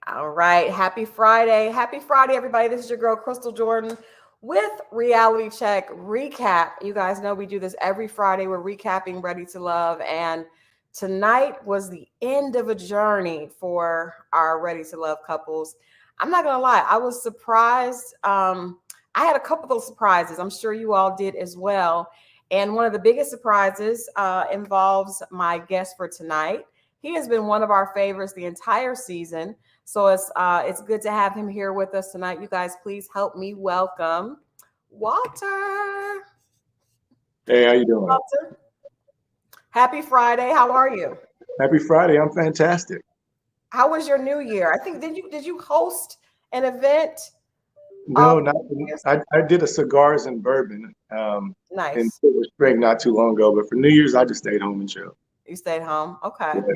All right. Happy Friday. Happy Friday, everybody. This is your girl, Crystal Jordan, with Reality Check Recap. You guys know we do this every Friday. We're recapping Ready to Love. And tonight was the end of a journey for our Ready to Love couples. I'm not going to lie, I was surprised. I had a couple of surprises. I'm sure you all did as well. And one of the biggest surprises involves my guest for tonight. He has been one of our favorites the entire season. So it's good to have him here with us tonight. You guys, please help me welcome Walter. Hey, how you doing? Walter. Happy Friday. How are you? Happy Friday. I'm fantastic. How was your New Year? I think did you host an event? No, not I did a cigars and bourbon in Nice. Silver Spring not too long ago, but for New Year's I just stayed home and chilled. You stayed home. Okay. Yeah.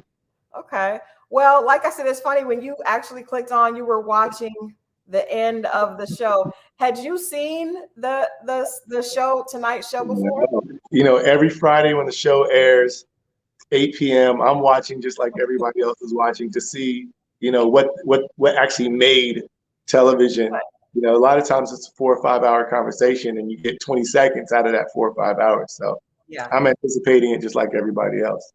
Okay. Well, like I said, it's funny when you actually clicked on, you were watching the end of the show. Had you seen the show, tonight's show before? Every Friday when the show airs, 8 p.m., I'm watching just like everybody else is watching to see, what actually made television. A lot of times it's a 4 or 5 hour conversation and you get 20 seconds out of that 4 or 5 hours. So Yeah. I'm anticipating it just like everybody else.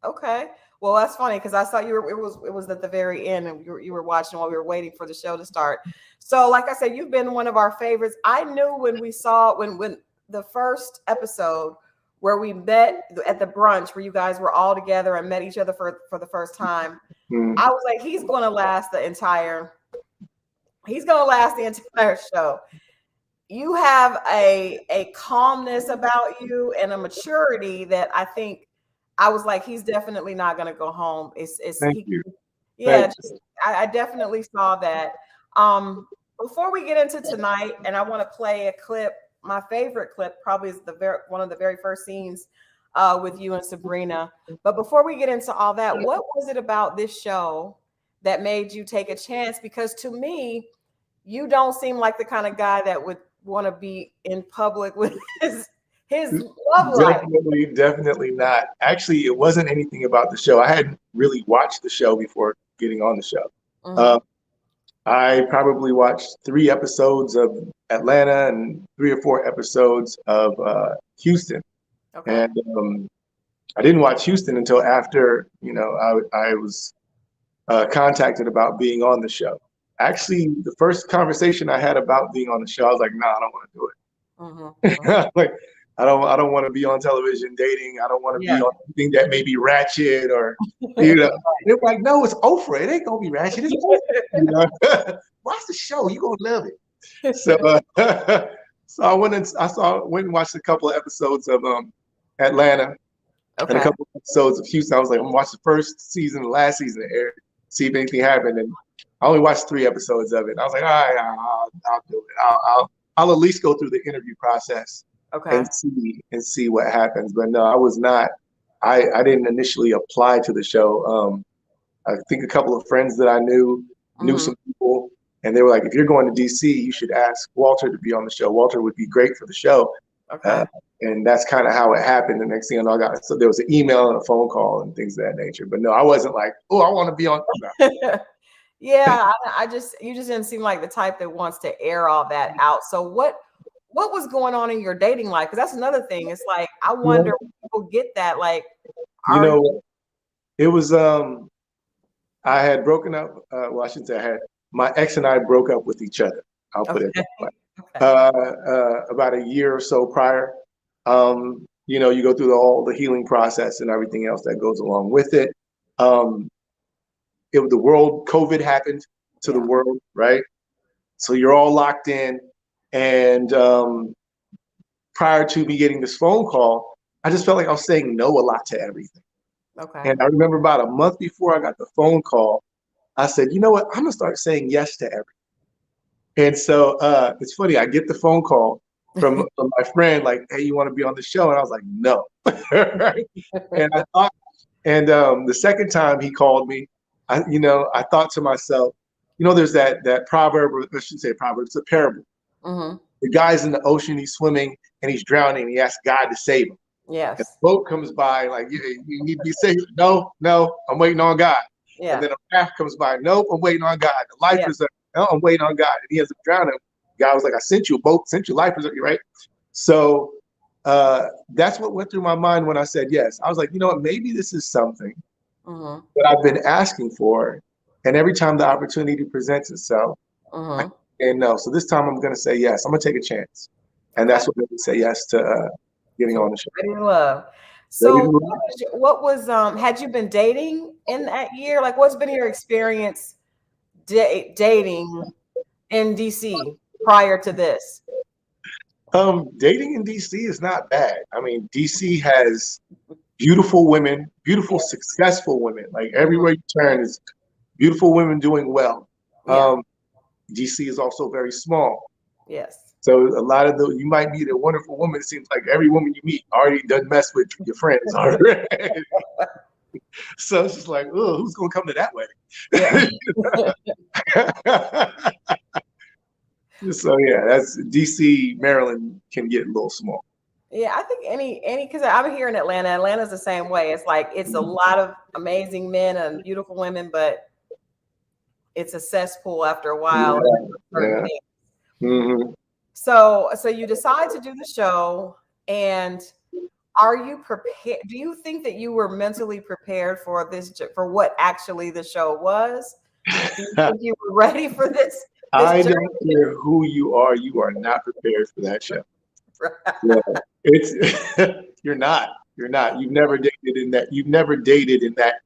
Okay. Well, that's funny because I saw you were it was at the very end and you were watching while we were waiting for the show to start. So, like I said, you've been one of our favorites. I knew when we saw when the first episode where we met at the brunch where you guys were all together and met each other for the first time. I was like, he's going to last the entire show. You have a calmness about you and a maturity that I think I was like, he's definitely not going to go home. Thank you. Yeah, I definitely saw that. Before we get into tonight, and I want to play a clip. My favorite clip probably is one of the very first scenes with you and Sabrina. But before we get into all that, what was it about this show that made you take a chance? Because to me, you don't seem like the kind of guy that would want to be in public with his love life. Definitely not. Actually, it wasn't anything about the show. I hadn't really watched the show before getting on the show. I probably watched 3 episodes of Atlanta and 3 or 4 episodes of Houston. Okay. And I didn't watch Houston until after, I was contacted about being on the show. Actually, the first conversation I had about being on the show, I was like, "No, I don't want to do it." Like, I don't want to be on television dating. I don't want to be on anything that may be ratchet or, They're like, "No, it's Oprah. It ain't gonna be ratchet. It's Oprah." Watch the show. You gonna love it. So, so I went and watched a couple of episodes of Atlanta and a couple of episodes of Houston. I was like, I'm gonna watch the first season, the last season that aired, see if anything happened. And I only watched 3 episodes of it. I was like, all right, I'll do it. I'll at least go through the interview process and see what happens. But no, I was not. I didn't initially apply to the show. I think a couple of friends that I knew some people, and they were like, if you're going to DC, you should ask Walter to be on the show. Walter would be great for the show. And that's kind of how it happened. The next thing I know, there was an email and a phone call and things of that nature. But no, I wasn't like, oh, I want to be on. Yeah, you just didn't seem like the type that wants to air all that out. So what was going on in your dating life? Because that's another thing. It's like, I wonder when people get that. Like, it was I had broken up. Well, I shouldn't say my ex and I broke up with each other. I'll put it that way. About a year or so prior. You go through all the healing process and everything else that goes along with it. COVID happened to the world, right? So you're all locked in. And prior to me getting this phone call, I just felt like I was saying no a lot to everything. And I remember about a month before I got the phone call, I said, you know what? I'm gonna start saying yes to everything. And so it's funny, I get the phone call from my friend, like, hey, you want to be on the show? And I was like, no. And I thought, the second time he called me, I thought to myself, there's that proverb, or I shouldn't say proverb, it's a parable. The guy's in the ocean, he's swimming and he's drowning, and he asks God to save him. Yes. And the boat comes by, like, you need to be saved. No, I'm waiting on God. Yeah. And then a raft comes by. Nope, I'm waiting on God. The lifers are, no, I'm waiting on God. And he ends up drowning. God was like, I sent you a boat, sent you lifers, right? So that's what went through my mind when I said yes. I was like, you know what, maybe this is something that I've been asking for. And every time the opportunity presents itself, I say no. So this time I'm going to say yes. I'm going to take a chance. And that's what made me say yes to getting on the show. Ready to Love. Ready to So Love. what was had you been dating in that year? Like, what's been your experience dating in DC prior to this? Dating in DC is not bad. I mean, DC has beautiful women, beautiful, successful women. Like everywhere you turn is beautiful women doing well. DC is also very small. Yes. So a lot of you might meet a wonderful woman. It seems like every woman you meet already doesn't mess with your friends already. So it's just like, oh, who's gonna come to that wedding? Yeah. So yeah, that's DC, Maryland can get a little small. Yeah, I think any because I'm here in Atlanta. Atlanta's the same way. It's like it's a lot of amazing men and beautiful women, but it's a cesspool after a while. So you decide to do the show, and are you prepared? Do you think that you were mentally prepared for this, for what actually the show was? Do you think you were ready for this? I don't care who you are not prepared for that show. Yeah, it's you're not. You've never dated in that. You've never dated in that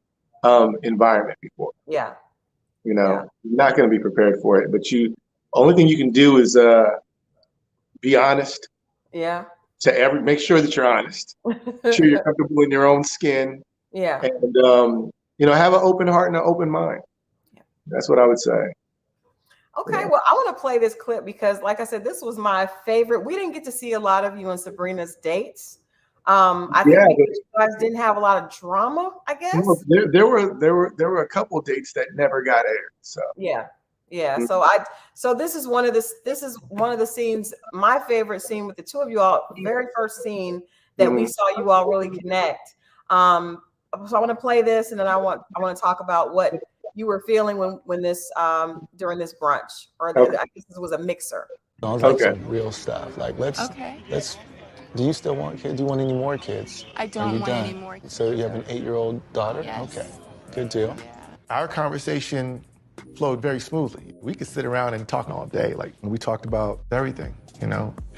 environment before. Yeah. You know, you're not going to be prepared for it. But only thing you can do is be honest. Yeah. Make sure that you're honest. Make sure you're comfortable in your own skin. Yeah. And have an open heart and an open mind. Yeah. That's what I would say. Okay, well, I want to play this clip because, like I said, this was my favorite. We didn't get to see a lot of you and Sabrina's dates. I think because you guys didn't have a lot of drama, I guess. There were a couple of dates that never got aired. So yeah. So this is one of the scenes. My favorite scene with the two of you all. Very first scene that we saw you all really connect. So I want to play this, and then I want to talk about what you were feeling when this during this brunch, or I guess this was a mixer. Sounds like some real stuff. Like let's. Do you still want kids? Do you want any more kids? I don't want any more kids. So you have an 8-year-old daughter? Yes. Okay, good deal. Yeah. Our conversation flowed very smoothly. We could sit around and talk all day. Like we talked about everything,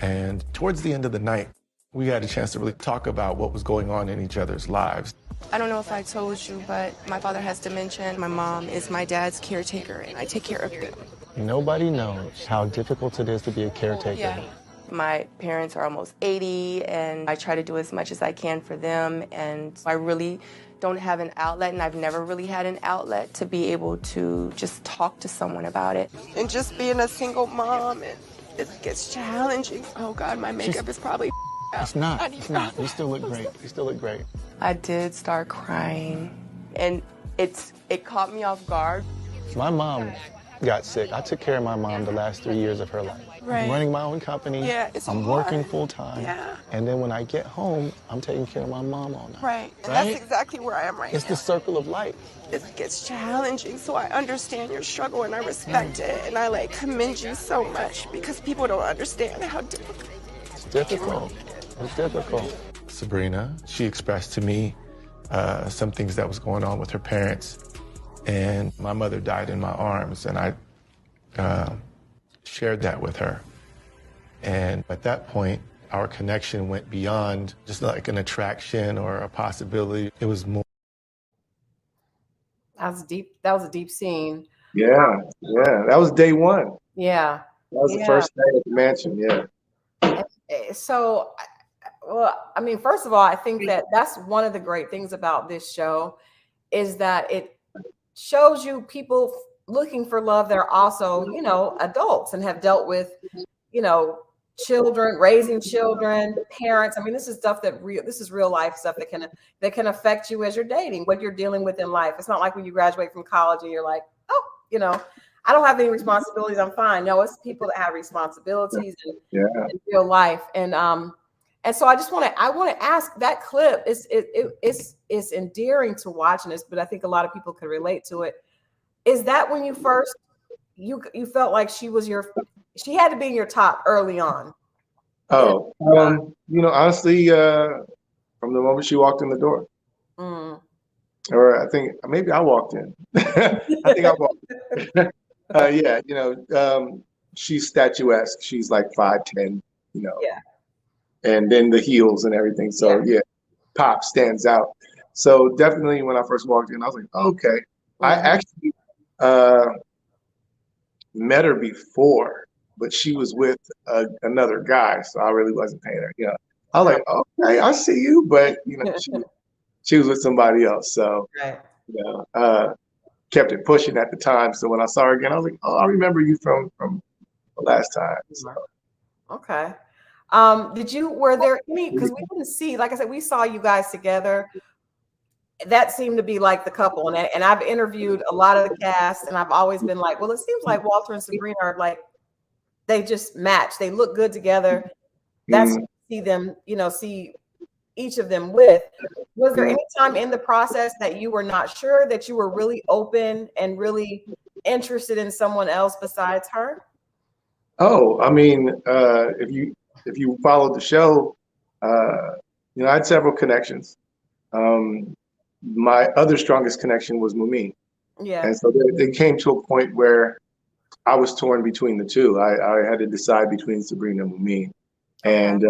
And towards the end of the night, we had a chance to really talk about what was going on in each other's lives. I don't know if I told you, but my father has dementia. My mom is my dad's caretaker, and I take care of them. Nobody knows how difficult it is to be a caretaker. Yeah. My parents are almost 80, and I try to do as much as I can for them, and I really don't have an outlet, and I've never really had an outlet to be able to just talk to someone about it. And just being a single mom, it gets challenging. Oh God, my makeup is probably It's not. You still look great. I did start crying, and it caught me off guard. My mom got sick. I took care of my mom the last 3 years of her life. Right. I'm running my own company. Yeah, I'm working full time. Yeah. And then when I get home, I'm taking care of my mom all night. Right. And that's exactly where I am right now. It's the circle of life. It gets challenging, so I understand your struggle and I respect it, and I commend you so much because people don't understand how difficult. It's difficult. It's difficult. Sabrina, she expressed to me some things that was going on with her parents, and my mother died in my arms, and I shared that with her. And at that point, our connection went beyond just like an attraction or a possibility. It was more. That was deep. That was a deep scene. Yeah. That was day one. Yeah. That was the first day at the mansion. Yeah. So, well, I mean, first of all, I think that's one of the great things about this show is that it shows you people looking for love that are also, adults and have dealt with, children, raising children, parents. I mean, this is stuff this is real life stuff that can affect you as you're dating, what you're dealing with in life. It's not like when you graduate from college and you're like, oh, I don't have any responsibilities. I'm fine. No, it's people that have responsibilities in real life. And And so I want to ask, that clip is endearing to watching this, but I think a lot of people could relate to it. Is that when you first you felt like she had to be in your top early on? Oh, honestly, from the moment she walked in the door, or I think maybe I walked in. I think I walked in. Yeah, she's statuesque. She's like 5'10", Yeah. and then the heels and everything. So yeah, pop stands out. So definitely when I first walked in, I was like, okay. I actually met her before, but she was with another guy, so I really wasn't paying her. I was like, okay, I see you, but she was with somebody else. So kept it pushing at the time. So when I saw her again, I was like, oh, I remember you from the last time. So. Okay. Were there any, because we didn't see, like I said, we saw you guys together. That seemed to be like the couple. And I've interviewed a lot of the cast, and I've always been like, well, it seems like Walter and Sabrina are like, they just match. They look good together. That's see them, see each of them with. Was there any time in the process that you were not sure, that you were really open and really interested in someone else besides her? Oh, I mean, if you followed the show, I had several connections. My other strongest connection was Mumin. Yeah. And so they came to a point where I was torn between the two. I had to decide between Sabrina and Mumin. And,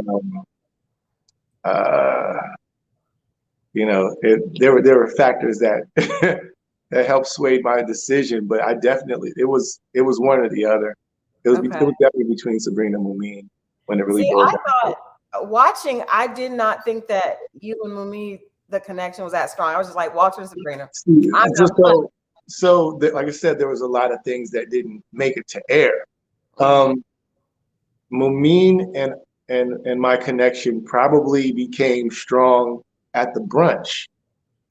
there were factors that that helped sway my decision, but I definitely, it was one or the other. It was definitely between Sabrina and Mumin when it really boiled down. I thought, watching, I did not think that you and Mumin, the connection was that strong. I was just like, Walter and Sabrina. Like I said, there was a lot of things that didn't make it to air. Mumin and my connection probably became strong at the brunch.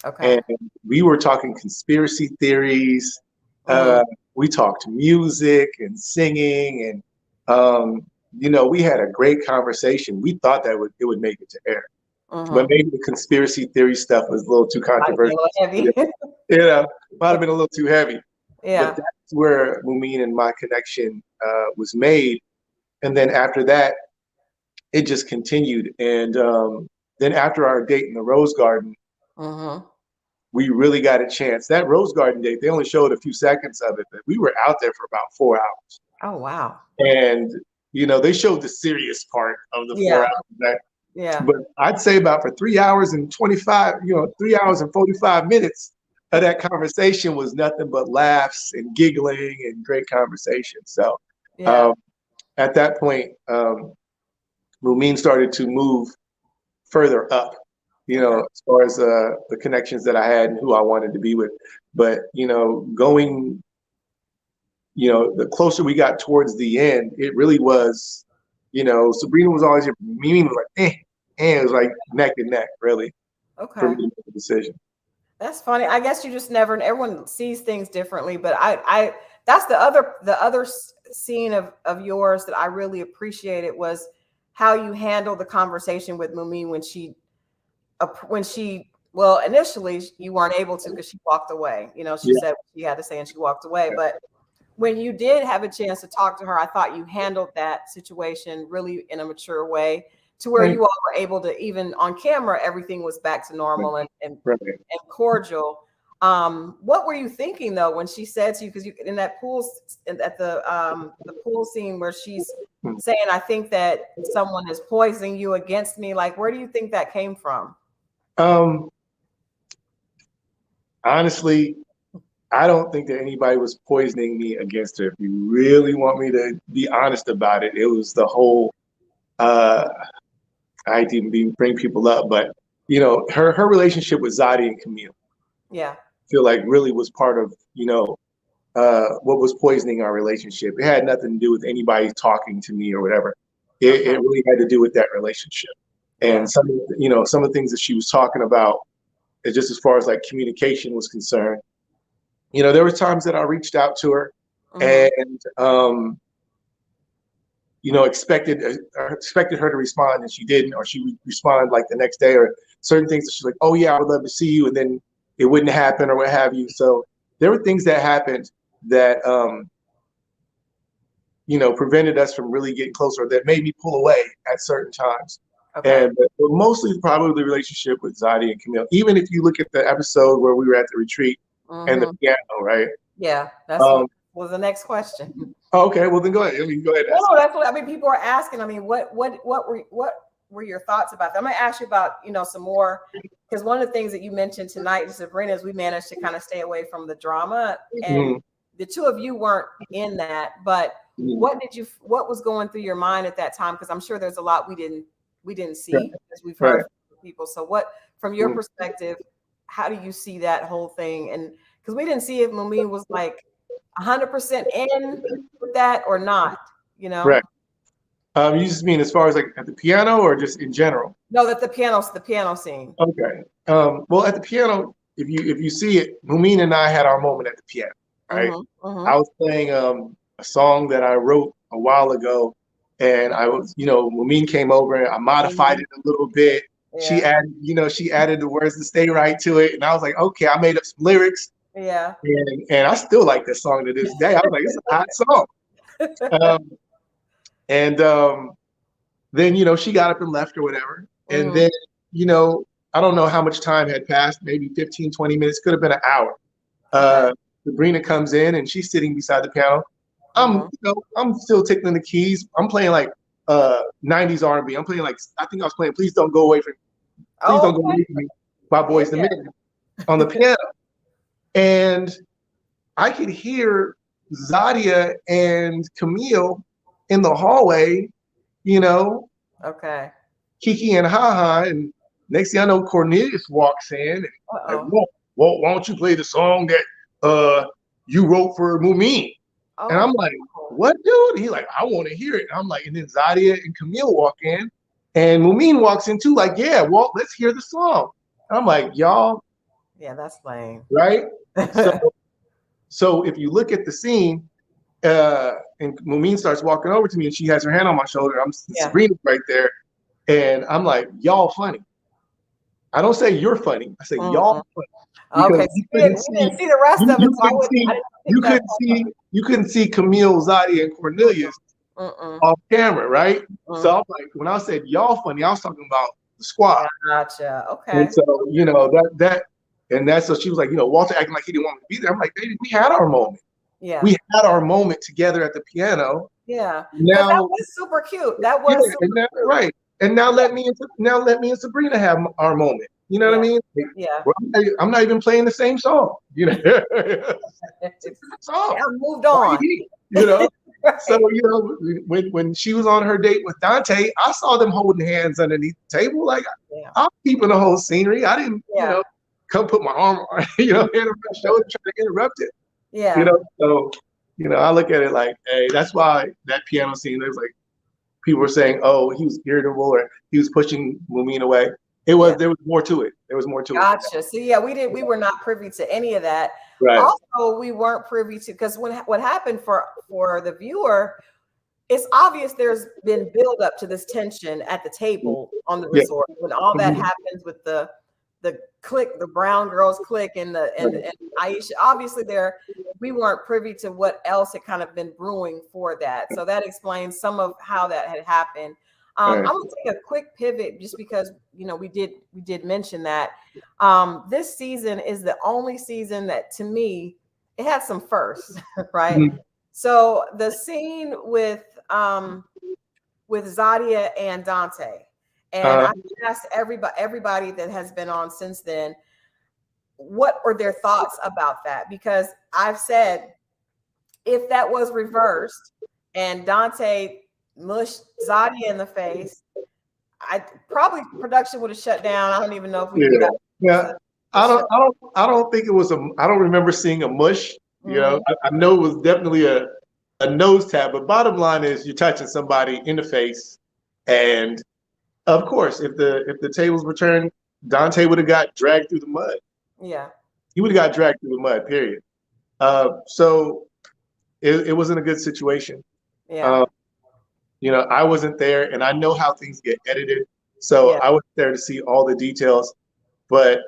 Okay. And we were talking conspiracy theories. We talked music and singing, and we had a great conversation. We thought that it would make it to air, but maybe the conspiracy theory stuff was a little too controversial. Might have been a little too heavy. Yeah. But that's where Mumin and my connection was made, and then after that, it just continued. And then after our date in the Rose Garden. We really got a chance. That Rose Garden date, they only showed a few seconds of it, but we were out there for about 4 hours. Oh, wow. And, they showed the serious part of the 4 hours. But I'd say about for 3 hours and 25, 3 hours and 45 minutes of that conversation was nothing but laughs and giggling and great conversation. So at that point, Mumin started to move further up. As far as the connections that I had and who I wanted to be with. But, going, the closer we got towards the end, it really was, Sabrina was always here. Mimi was like, it was like neck and neck, really. Okay. For me to make a decision. That's funny. I guess you just never, everyone sees things differently, but I that's the other scene of yours that I really appreciated, was how you handled the conversation with Mumin when she initially you weren't able to because she walked away. She said what she had to say and she walked away. But when you did have a chance to talk to her, I thought you handled that situation really in a mature way, to where you all were able to, even on camera, everything was back to normal and cordial. What were you thinking though when she said to you, because you in that pool at the pool scene where she's saying, I think that someone is poisoning you against me, like where do you think that came from? Honestly, I don't think that anybody was poisoning me against her. If you really want me to be honest about it, it was the whole, I hate to even bring people up, but her relationship with Zaddy and Camille. Yeah. I feel like really was part of, what was poisoning our relationship. It had nothing to do with anybody talking to me or whatever. It really had to do with that relationship. And some of the things that she was talking about, just as far as like communication was concerned, there were times that I reached out to her and expected her to respond and she didn't, or she would respond like the next day, or certain things that she's like, oh yeah, I would love to see you, and then it wouldn't happen or what have you. So there were things that happened that prevented us from really getting closer, that made me pull away at certain times. Okay. And but mostly probably the relationship with Zaddy and Camille. Even if you look at the episode where we were at the retreat and the piano, right? Yeah, that's what was the next question. Okay, well then go ahead. Go ahead. No, that's what people are asking. I mean, what were your thoughts about that? I'm gonna ask you about some more, because one of the things that you mentioned tonight, Sabrina, is we managed to kind of stay away from the drama, and the two of you weren't in that. But what was going through your mind at that time? Because I'm sure there's a lot we didn't see, as we've heard from people. So what, from your perspective, how do you see that whole thing? And because we didn't see if Mumin was like 100% in with that or not, Right. You just mean as far as like at the piano, or just in general? No, that the piano scene. Okay. Well, at the piano, if you see it, Mumin and I had our moment at the piano, right? I was playing a song that I wrote a while ago, and I was, Mumin came over and I modified it a little bit. Yeah. She added the words to stay right to it, and I was like, okay, I made up some lyrics. Yeah. And I still like this song to this day. I was like, it's a hot song. Then she got up and left or whatever. And then, I don't know how much time had passed, maybe 15, 20 minutes, could have been an hour. Sabrina comes in and she's sitting beside the piano. I'm still tickling the keys. I'm playing like 90s R&B. I'm playing like, I think I was playing Please Don't Go Away From Me by Boyz II Men on the piano. And I could hear Zaddy and Camille in the hallway, Kiki and Haha, and next thing I know, Cornelius walks in and like, why don't you play the song that you wrote for Mumin? And I'm like, what, dude? He's like, I want to hear it. And I'm like, and then Zaddy and Camille walk in, and Mumin walks in too, like, yeah, well, let's hear the song. And I'm like, y'all. Yeah, that's lame. Right? So if you look at the scene, and Mumin starts walking over to me, and she has her hand on my shoulder. Sabrina's right there, and I'm like, y'all funny. I don't say you're funny. I say y'all funny. Okay, we didn't see the rest of it. You couldn't see Camille, Zaddy, and Cornelius off camera, right? So I'm like, when I said y'all funny, I was talking about the squad. Gotcha. Okay. And so that's so she was like, Walter acting like he didn't want me to be there. I'm like, baby, we had our moment. Yeah. We had our moment together at the piano. Yeah. Now that was super cute. That was super cute. Right. And now let me and Sabrina have our moment. You know what I mean? Yeah. Well, I'm not even playing the same song. I moved on. Right. So when she was on her date with Dante, I saw them holding hands underneath the table. Like I'm keeping the whole scenery. I didn't, come put my arm, hand on my shoulder trying to interrupt it. Yeah. So I look at it like, hey, that's why that piano scene. There's like people were saying, oh, he was irritable or he was pushing Mumin away. There was more to it. There was more to it. Gotcha. So we were not privy to any of that. Right. Also, we weren't privy to, because what happened for the viewer, it's obvious there's been build up to this tension at the table on the resort when all that happens with the clique, the Brown girls clique, and Aisha. Obviously, we weren't privy to what else had kind of been brewing for that. So that explains some of how that had happened. I'm gonna take a quick pivot just because we did mention that this season is the only season that, to me, it had some firsts, right? Mm-hmm. So the scene with Zaddy and Dante, and I asked everybody that has been on since then, what are their thoughts about that? Because I've said, if that was reversed and Dante mushed Zaddy in the face, production would have shut down. I don't even know if we could. Yeah. I don't think it was I don't remember seeing a mush. I know it was definitely a nose tap, but bottom line is you're touching somebody in the face, and of course, if the tables were turned, Dante would have got dragged through the mud. Yeah, he would have got dragged through the mud. Period. So it wasn't a good situation. Yeah. I wasn't there, and I know how things get edited, so I wasn't there to see all the details, but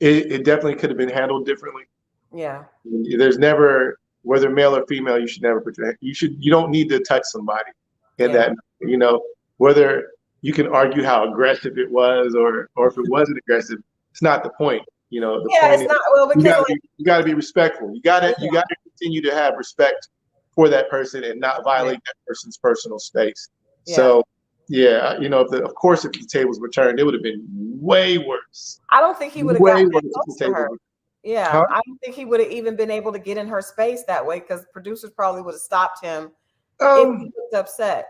it definitely could have been handled differently. Yeah. There's never, whether male or female, you should never protect. You don't need to touch somebody in that. Whether you can argue how aggressive it was or if it wasn't aggressive, it's not the point. The point it's not. Well, because you gotta be respectful. You gotta continue to have respect for that person and not violate that person's personal space. Yeah. So of course, if the tables were turned, it would have been way worse. I don't think he would have gotten worse close if the to her. table. Yeah, Huh? I don't think he would have even been able to get in her space that way, because producers probably would have stopped him if he was upset.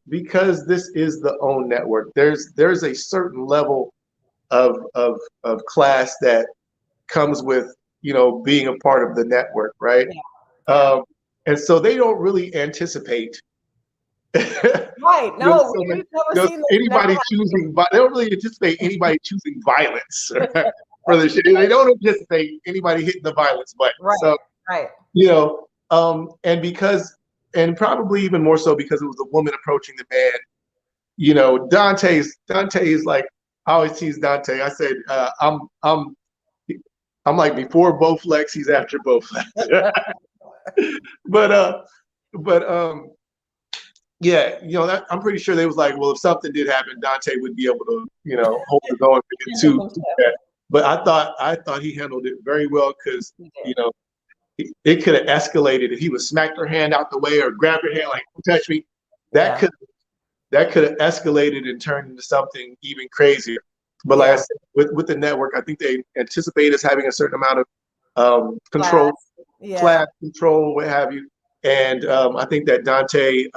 Because this is the OWN network, there's a certain level of class that comes with being a part of the network, right? And so they don't really anticipate right. No, we've never seen anybody choosing. They don't really anticipate anybody choosing violence for the show. They don't anticipate anybody hitting the violence button. Right. So, right. And probably even more so because it was a woman approaching the man. Dante is like, I always tease Dante. I said, I'm like, before both legs, he's after both legs. but yeah, I'm pretty sure they was like, well, if something did happen, Dante would be able to, hold it going to that. But I thought he handled it very well, because it could have escalated if he would smack her hand out the way or grab her hand like, don't touch me. That could have escalated and turned into something even crazier. But like I said, with the network, I think they anticipate us having a certain amount of control, class control, what have you. And I think that Dante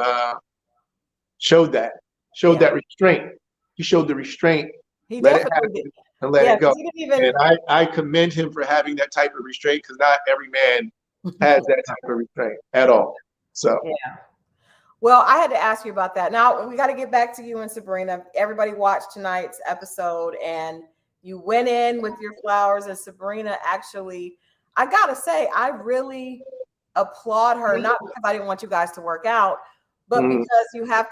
showed that restraint. He showed the restraint. He let it happen and let it go. And I commend him for having that type of restraint, because not every man has that type of restraint at all. So well, I had to ask you about that. Now we got to get back to you and Sabrina. Everybody watched tonight's episode, and you went in with your flowers, and Sabrina actually, I gotta say, I really applaud her, not because I didn't want you guys to work out, but because you have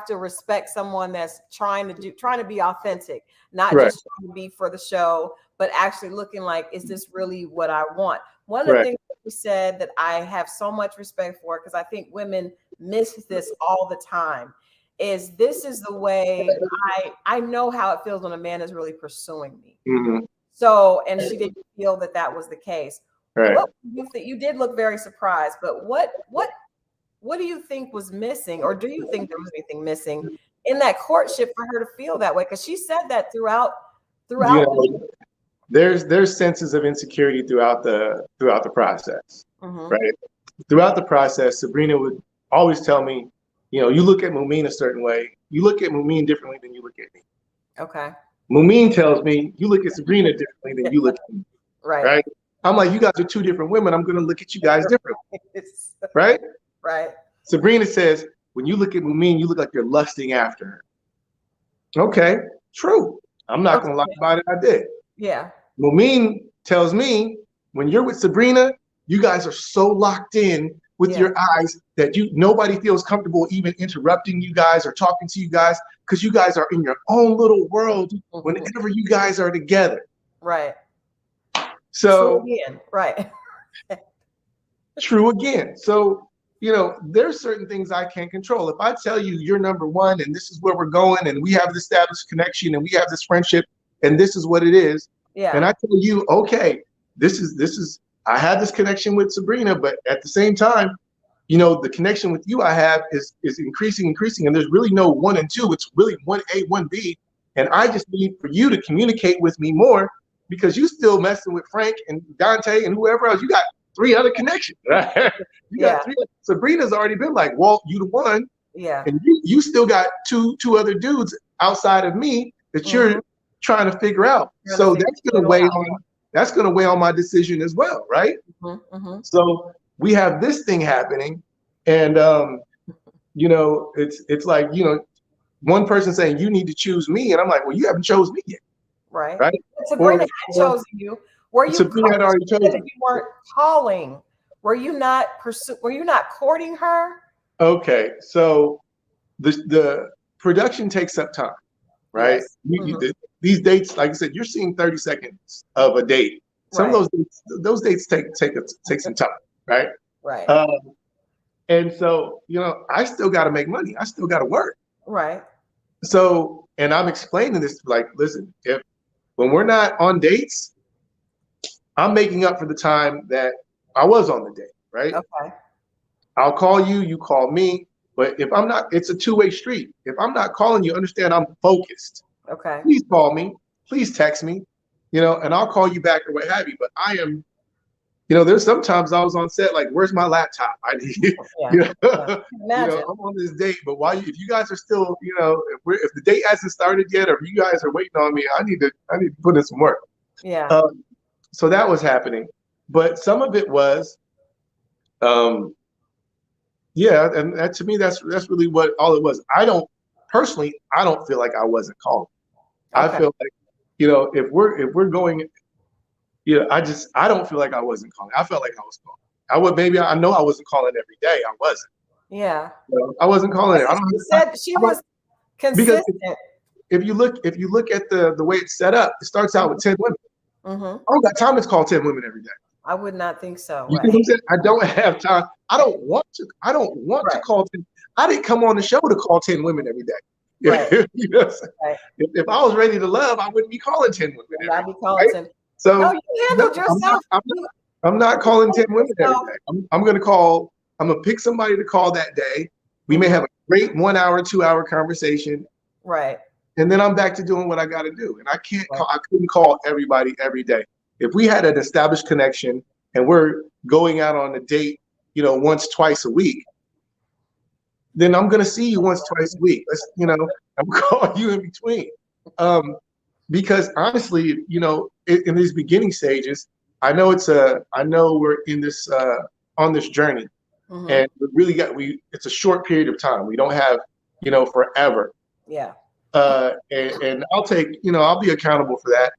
to respect someone that's trying to be authentic, not just trying to be for the show, but actually looking like, is this really what I want? One of the things that you said that I have so much respect for, because I think women miss this all the time, is this is the way I know how it feels when a man is really pursuing me. So, and she didn't feel that was the case. Right. What do you think? You did look very surprised, but what do you think was missing, or do you think there was anything missing in that courtship for her to feel that way? Because she said that throughout. There's senses of insecurity throughout the process, right? Throughout the process, Sabrina would always tell me, you look at Mumin a certain way. You look at Mumin differently than you look at me. Okay. Mumin tells me, you look at Sabrina differently than you look at me. Right. I'm like, you guys are two different women. I'm going to look at you guys differently. Right? Right. Sabrina says, when you look at Mumin, you look like you're lusting after her. Okay, true. I'm not going to lie about it. I did. Yeah. Mumin tells me, when you're with Sabrina, you guys are so locked in with your eyes that nobody feels comfortable even interrupting you guys or talking to you guys, because you guys are in your own little world whenever you guys are together. Right. So true again. Right. True again. So, there's certain things I can't control. If I tell you you're number one and this is where we're going and we have this established connection and we have this friendship and this is what it is, and I tell you, okay, this is I have this connection with Sabrina, but at the same time, the connection with you I have is increasing, and there's really no 1 and 2. It's really 1A, 1B, and I just need for you to communicate with me more, because you still messing with Frank and Dante and whoever else. You got 3 other connections, right? You got 3. Sabrina's already been like, Walt, you the one. Yeah. And you still got two other dudes outside of me that you're trying to figure out. So that's gonna weigh on my decision as well, right? So we have this thing happening, and it's like, one person saying you need to choose me, and I'm like, well, you haven't chose me yet. Right. Right. Sabrina had chosen you. Were you? Sabrina had already chosen. You weren't calling. Were you not Were you not courting her? Okay, so the production takes up time, right? Yes. These dates, like I said, you're seeing 30 seconds of a date. Some of those dates take some time, right? Right. And so, I still got to make money. I still got to work. Right. So, and I'm explaining this like, listen, when we're not on dates, I'm making up for the time that I was on the date, right? Okay. I'll call you, you call me. But if I'm not, it's a two-way street. If I'm not calling you, understand I'm focused. Okay. Please call me. Please text me, and I'll call you back or what have you. But I am, there's sometimes I was on set, like, where's my laptop? I need, Imagine. I'm on this date, but if you guys are still, if the date hasn't started yet, or if you guys are waiting on me, I need to put in some work. Yeah. So that was happening, but some of it was, yeah, and that, to me, that's really what all it was. I don't feel like I wasn't calling. Okay. I feel like, if we're going, I don't feel like I wasn't calling. I felt like I was calling. I know I wasn't calling every day. I wasn't. Yeah. I wasn't calling her. She said she was consistent. Because if you look at the way it's set up, it starts out with 10 women. Mm-hmm. I don't got time to call 10 women every day. I would not think so. You see what I'm saying? I don't have time. I don't want to call 10. I didn't come on the show to call 10 women every day. Right. Right. If I was ready to love, I wouldn't be calling 10 women. I'd be calling 10. So no, you handled yourself. I'm not calling 10 women every day. I'm going to pick somebody to call that day. We may have a great 1 hour, 2 hour conversation. Right. And then I'm back to doing what I got to do. And I couldn't call everybody every day. If we had an established connection and we're going out on a date, once, twice a week, then I'm going to see you once, twice a week. I'm calling you in between. Because honestly, in these beginning stages, I know we're in this, on this journey, and we really it's a short period of time. We don't have, forever. Yeah. And I'll be accountable for that.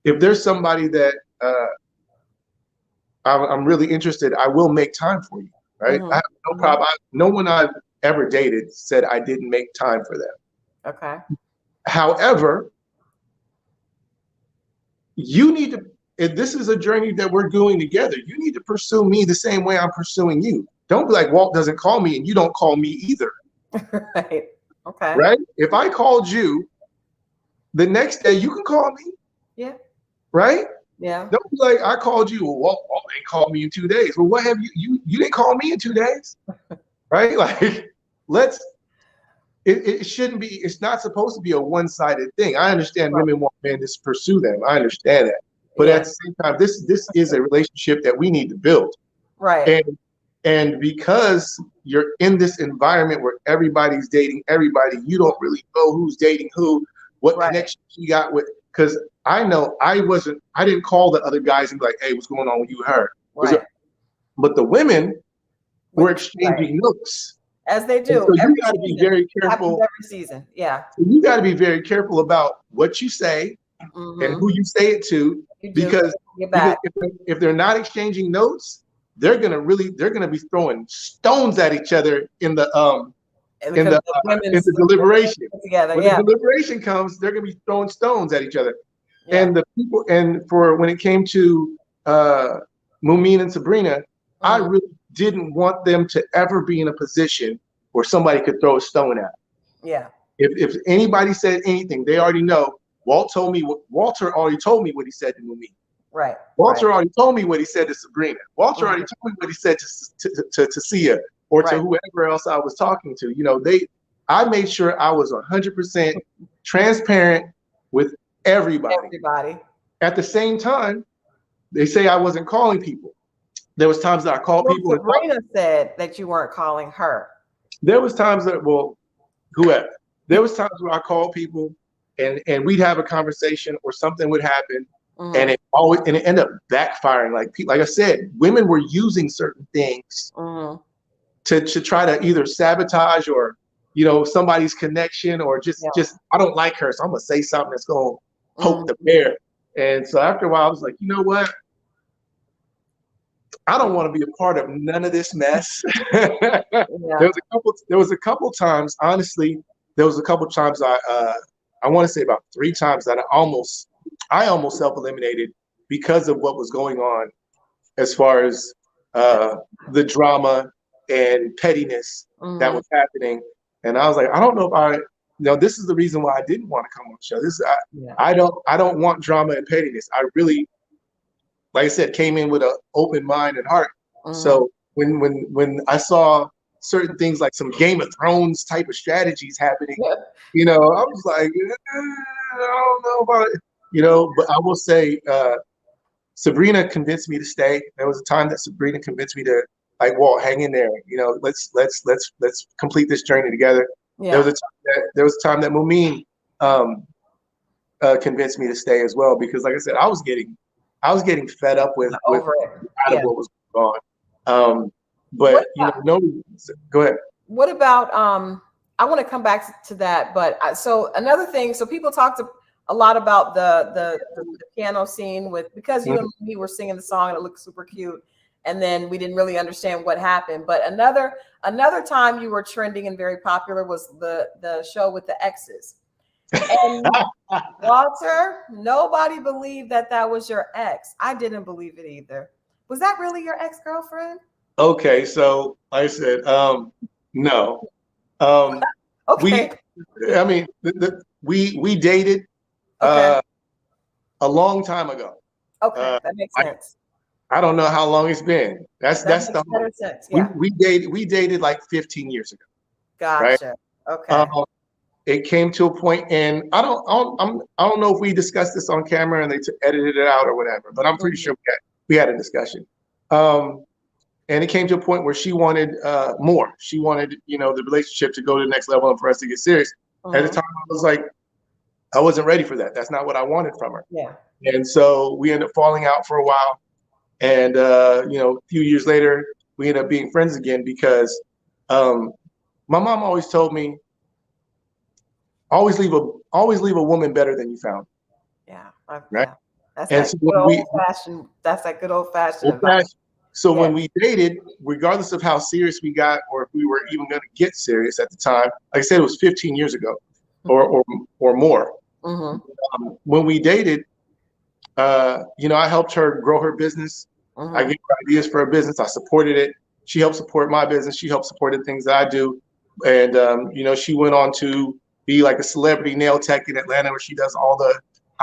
If there's somebody that I'm really interested, I will make time for you, right? I have no problem. No one I've ever dated said I didn't make time for them. Okay. However, you need to, if this is a journey that we're doing together, you need to pursue me the same way I'm pursuing you. Don't be like, Walt doesn't call me and you don't call me either. Right. Okay. Right? If I called you, the next day you can call me. Yeah. Right? Yeah. Don't be like, I called you. Well, Walt ain't called me in 2 days. Well, what have you didn't call me in 2 days? Right? Like, it shouldn't be, it's not supposed to be a one-sided thing. I understand women want men to pursue them. I understand that. But at the same time, this is a relationship that we need to build. Right. And because you're in this environment where everybody's dating everybody, you don't really know who's dating who, what connection you got with. Because I know I didn't call the other guys and be like, hey, what's going on with you, her? Right. But the women were exchanging notes. As they do. So you got to be very careful. Every season. Yeah. So you got to be very careful about what you say and who you say it to, because if they're not exchanging notes, they're gonna be throwing stones at each other in the deliberation. Together, when the deliberation comes, they're gonna be throwing stones at each other. Yeah. And the people, for when it came to Mumin and Sabrina, I really didn't want them to ever be in a position where somebody could throw a stone at them. Yeah. If anybody said anything, they already know. Walter already told me what he said to Mumin. Right. Walter already told me what he said to Sabrina. Walter already told me what he said to Sia or to whoever else I was talking to. I made sure I was 100% transparent with everybody. At the same time, they say I wasn't calling people. There was times that I called people. Sabrina said that you weren't calling her. There was times that, whoever. There was times where I called people and we'd have a conversation or something would happen. And it ended up backfiring. Like I said, women were using certain things to try to either sabotage or somebody's connection, or just I don't like her, so I'm gonna say something that's gonna poke the bear. And so after a while, I was like, you know what? I don't want to be a part of none of this mess. There was a couple times, honestly, I want to say about 3 times that I almost self-eliminated because of what was going on as far as the drama and pettiness that was happening. And I was like, I don't know if this is the reason why I didn't want to come on the show. I don't want drama and pettiness. I really, like I said, came in with an open mind and heart. So when I saw certain things like some Game of Thrones type of strategies happening, I was like, I don't know about it, but I will say, Sabrina convinced me to stay. There was a time that Sabrina convinced me to, like, Walt, hang in there. Let's complete this journey together. Yeah. There was a time that Mumin convinced me to stay as well, because, like I said, I was getting fed up with what was going on. But go ahead. What about I want to come back to that, but so another thing. So people talked a lot about the piano scene because you and me were singing the song and it looked super cute, and then we didn't really understand what happened. But another time you were trending and very popular was the show with the exes. And Walter, nobody believed that was your ex. I didn't believe it either. Was that really your ex-girlfriend? Okay, so like I said, no. Okay. We dated a long time ago. Okay, that makes sense. I don't know how long it's been. That makes better sense. Yeah. We dated like 15 years ago. Gotcha. Right? Okay. It came to a point, and I don't know if we discussed this on camera and they edited it out or whatever, but I'm pretty sure we had a discussion. And it came to a point where she wanted more. She wanted, the relationship to go to the next level and for us to get serious. At the time, I was like, I wasn't ready for that. That's not what I wanted from her. Yeah. And so we ended up falling out for a while. And, a few years later, we ended up being friends again because my mom always told me, always leave a woman better than you found. Yeah. Right. Yeah. That's that good old fashioned advice. So when we dated, regardless of how serious we got, or if we were even going to get serious at the time, like I said, it was 15 years ago or more. When we dated, I helped her grow her business. I gave her ideas for her business. I supported it. She helped support my business. She helped support the things that I do. And, she went on to be like a celebrity nail tech in Atlanta, where she does all the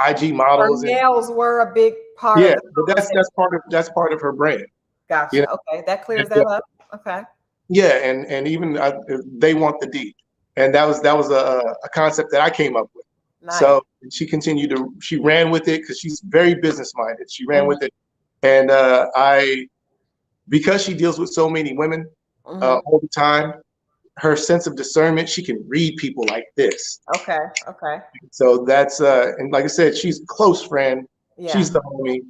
IG models. Her nails were a big part. Yeah, but that's part of her brand. Gotcha. Okay, that clears that up. Okay. Yeah, and even they want the D, and that was a concept that I came up with. Nice. So she ran with it because she's very business minded. She ran with it, and because she deals with so many women all the time, her sense of discernment, she can read people like this. Okay. So that's and like I said, she's a close friend. Yeah. She's the homie.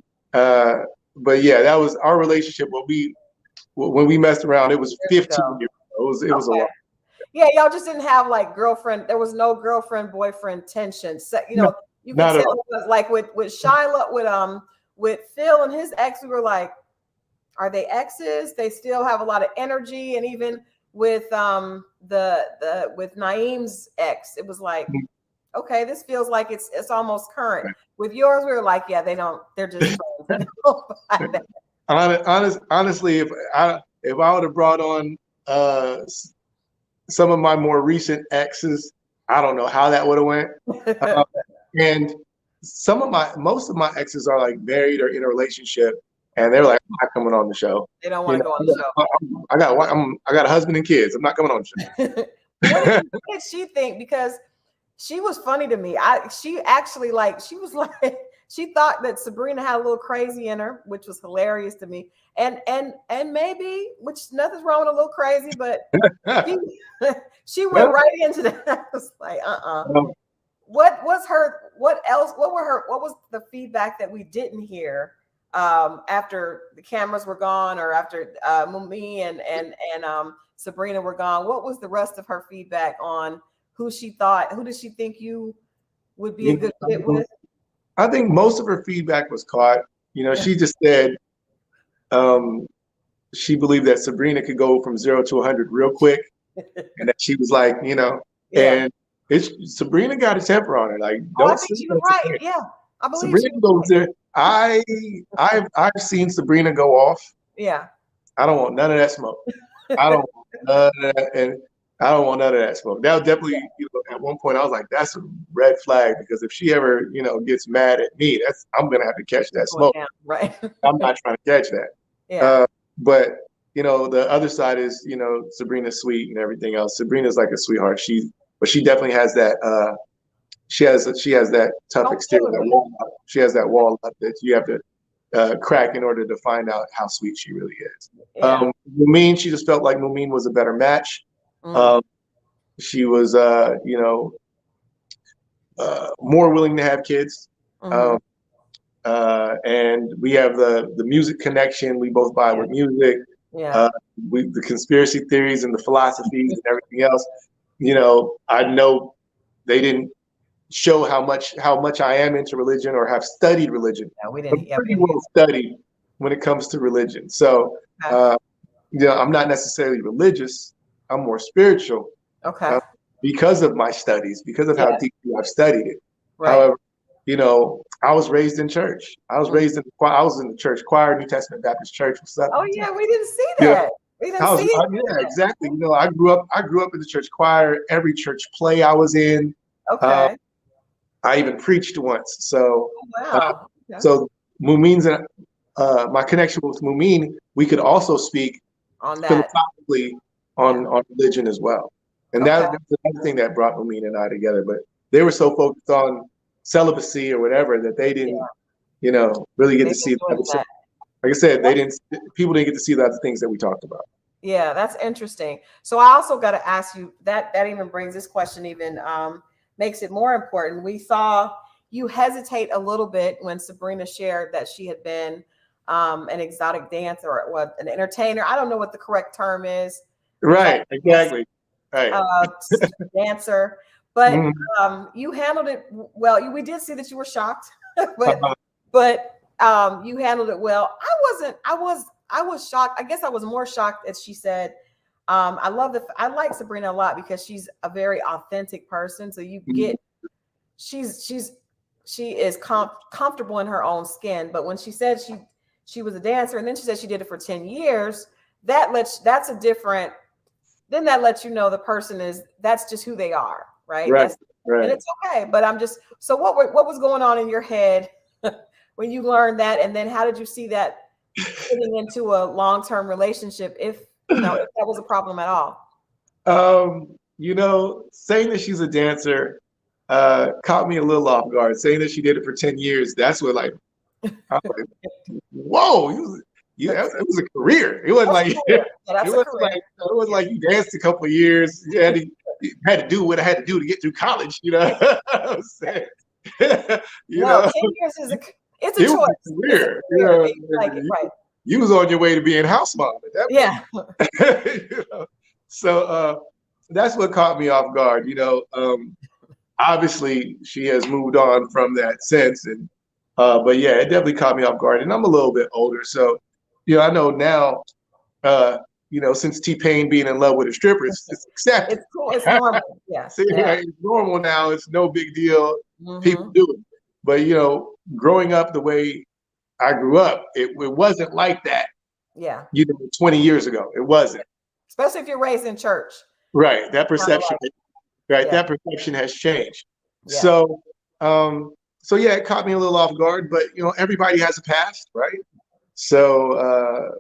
But yeah, that was our relationship. When we messed around, it was 15 years ago. It was a lot. Yeah, y'all just didn't have like girlfriend. There was no girlfriend boyfriend tension. So, you could tell it was like with Shyla, with Phil and his ex, we were like, are they exes? They still have a lot of energy. And even with with Naeem's ex, it was like, okay, this feels like it's almost current. With yours, we were like, yeah, they're just friends. Honestly, if I would have brought on some of my more recent exes, I don't know how that would have went. And most of my exes are like married or in a relationship, and they're like, I'm not coming on the show. They don't want to go on the show. I got a husband and kids. I'm not coming on the show. What did she think? Because she was funny to me. She thought that Sabrina had a little crazy in her, which was hilarious to me. And maybe, which nothing's wrong with a little crazy, but she went right into that. I was like, What was the feedback that we didn't hear after the cameras were gone, or after me and Sabrina were gone, what was the rest of her feedback on who did she think you would be a good fit with? I think most of her feedback was caught. She just said she believed that Sabrina could go from 0 to 100 real quick, and that she was like, and Sabrina got a temper on her. Like, I don't think sleep she was on right. Sabrina. Yeah, I believe Sabrina goes there. I've seen Sabrina go off. Yeah. I don't want none of that smoke. I don't want none of that, and I don't want none of that smoke. That was definitely, at one point I was like, that's a red flag, because if she ever, gets mad at me, I'm gonna have to catch that smoke. Right. I'm not trying to catch that. Yeah. But the other side is, Sabrina's sweet and everything else. Sabrina's like a sweetheart. But she definitely has that. She has that tough exterior. She has that wall up that you have to crack in order to find out how sweet she really is. Yeah. Mumeen, she just felt like Mumeen was a better match. She was, more willing to have kids. And we have the music connection. We both vibe with music. Yeah. The conspiracy theories and the philosophies and everything else. I know they didn't show how much I am into religion or have studied religion. Yeah, we didn't. I'm pretty well studied when it comes to religion. So, I'm not necessarily religious. I'm more spiritual. Okay. Because of my studies, because of how deeply I've studied it. Right. However, I was raised in church. I was raised in the church choir, New Testament Baptist Church. What's up? Oh yeah, we didn't see that. We didn't see it. Yeah, exactly. I grew up in the church choir. Every church play I was in. Okay. I even preached once. So, wow. So Mumeen's my connection with Mumeen, we could also speak on that philosophically on religion as well. And that's another thing that brought Mumeen and I together. But they were so focused on celibacy or whatever that they didn't, really get to see. Like I said, people didn't get to see the other things that we talked about. Yeah, that's interesting. So I also got to ask you that even brings this question even makes it more important. We saw you hesitate a little bit when Sabrina shared that she had been an exotic dancer or an entertainer. I don't know what the correct term is. Right, exactly. Right. Dancer, but you handled it well. We did see that you were shocked, but you handled it well. I was shocked. I guess I was more shocked as she said, I like Sabrina a lot because she's a very authentic person. So you get, she is comfortable in her own skin. But when she said she was a dancer and then she said she did it for 10 years, that lets you know the person that's just who they are. Right. Right. And it's okay. But so what was going on in your head when you learned that? And then how did you see that getting into a long-term relationship if that was a problem at all? Saying that she's a dancer caught me a little off guard. Saying that she did it for 10 years, that's what I was like, whoa, it was a career. It wasn't like it was like you danced a couple of years. You had to do what I had to do to get through college. What I'm saying? 10 years is it's a choice. Career. Right. You was on your way to being house mom at that point. So that's what caught me off guard. Obviously she has moved on from that sense, and but yeah, it definitely caught me off guard. And I'm a little bit older, so I know now. Since T-Pain being in love with a stripper, it's accepted. It's cool. It's normal. Yeah. It's normal now. It's no big deal. People do it. But growing up the way I grew up, it wasn't like that. Yeah. 20 years ago, it wasn't. Especially if you're raised in church. Right. That perception. That perception has changed. Yeah. So yeah, it caught me a little off guard. But everybody has a past, right? So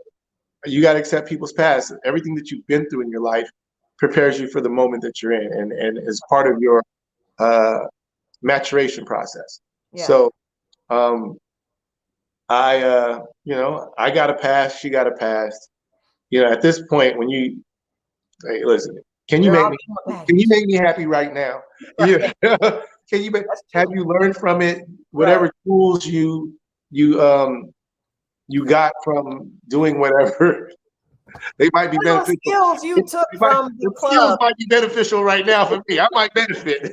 you got to accept people's past. Everything that you've been through in your life prepares you for the moment that you're in, and is part of your maturation process. Yeah. So I got a past, she got a past. At this point, when hey, listen, can you make me happy right now? Right. Have you learned from it? Whatever tools you got from doing whatever They might be What are those beneficial. skills you took from the The skills club? might be beneficial right now for me. I might benefit.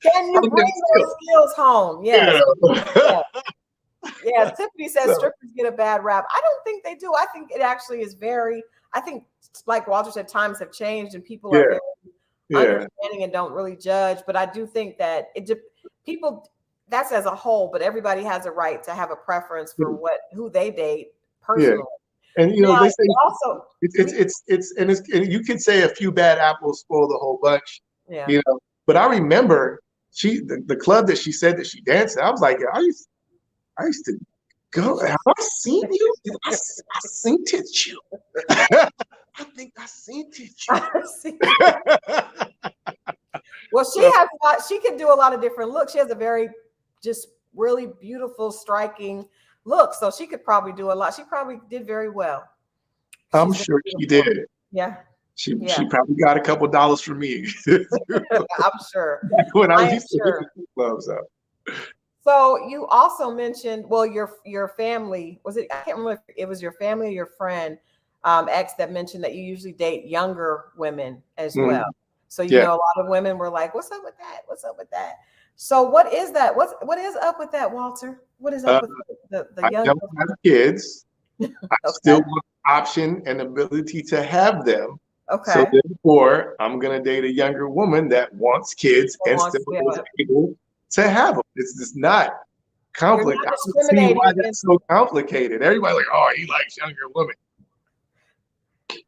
Can you bring those skills home? Yes. Yeah. Yeah. Tiffany says So, strippers get a bad rap. I don't think they do. I think it actually is very, I think, like Walter said, times have changed and people are very understanding and don't really judge. But I do think that people, that's as a whole, but everybody has a right to have a preference for who they date personally. And Now, they say also and you could say a few bad apples spoil the whole bunch. yeah. But I remember the club that she said that she danced at, I was like, I used to go. Have I seen you? I seen it you. I think I seen it you. Well, she can do a lot of different looks. She has a very just really beautiful, striking look. So she could probably do a lot. She probably did very well. I'm sure she did. Yeah. She probably got a couple dollars from me. I'm sure. When I used to hit the clubs up. So you also mentioned, well, your family, was it, I can't remember if it was your family or your friend, ex, that mentioned that you usually date younger women as well. So, you know, a lot of women were like, what's up with that? What's up with that? So what is that? What is up with that, Walter? What is up with the young? I don't have kids. I still want the option and ability to have them. Okay. So therefore, I'm going to date a younger woman that wants kids and still is able to have them. It's just not complicated. I don't see why that's so complicated. Everybody's like, oh, he likes younger women.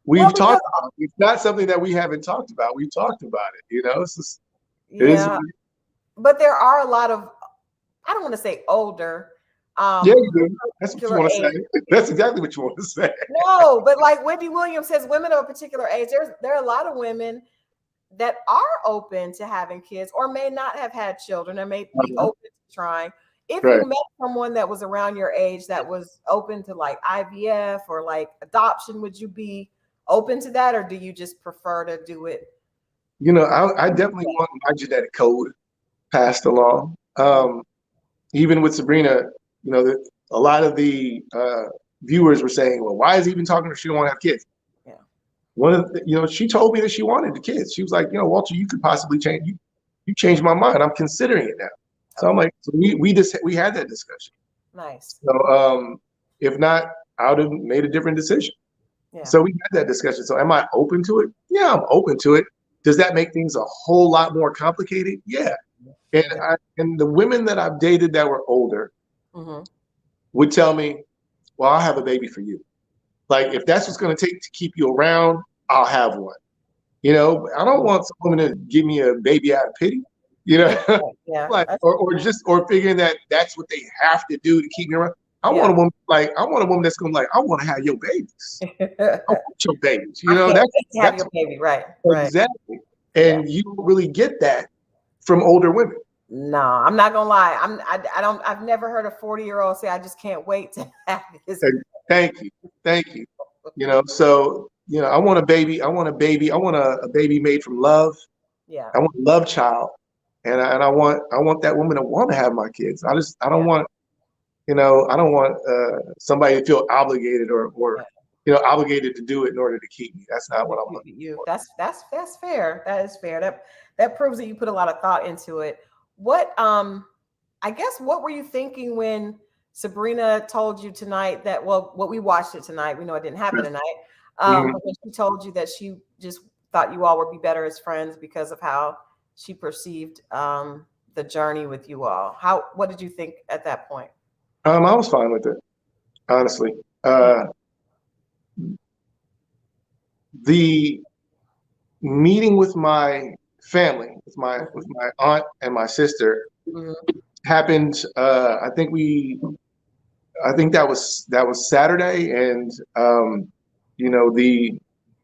We've talked about it. It's not something that we haven't talked about. We've talked about it. You know, it's just, it is. But there are a lot of, I don't want to say older. Yeah, you do. That's what you want to say. That's exactly what you want to say. No, but like Wendy Williams says, women of a particular age, there are a lot of women that are open to having kids or may not have had children and may be open to trying. If you met someone that was around your age that was open to like IVF or like adoption, would you be open to that, or do you just prefer to do it? You know, I definitely want my genetic code passed along. Even with Sabrina, you know, a lot of the viewers were saying, well, why is he even talking to her? She don't want to have kids. Yeah. One of the, you know, she told me that she wanted the kids. She was like, you know, Walter, you could possibly change. You changed my mind. I'm considering it now. So I'm like, so we had that discussion. Nice. So if not, I would have made a different decision. Yeah. So we had that discussion. So am I open to it? Yeah, I'm open to it. Does that make things a whole lot more complicated? Yeah. And the women that I've dated that were older would tell me, well, I'll have a baby for you. Like, if that's what's going to take to keep you around, I'll have one. You know, I don't want some woman to give me a baby out of pity, you know, like, or figuring that that's what they have to do to keep me around. I want a woman that's going to like, I want to have your babies. I want your babies. You know, that's have your baby, right? Exactly. And you don't really get that from older women. No, I'm not gonna lie. I've never heard a 40-year-old say, I just can't wait to have this. Thank you. You know, so, you know, I want a baby. I want a baby made from love. Yeah. I want a love child. And I want that woman to want to have my kids. I don't want, you know, I don't want somebody to feel obligated or you know, obligated to do it in order to keep me. That's not what I'm looking for. That's fair. That is fair. That proves that you put a lot of thought into it. What I guess what were you thinking when Sabrina told you tonight that, well, what we watched it tonight, we know it didn't happen tonight. When she told you that she just thought you all would be better as friends because of how she perceived the journey with you all. What did you think at that point? I was fine with it, honestly. The meeting with my family, with my aunt and my sister, happened. I think that was Saturday, and you know,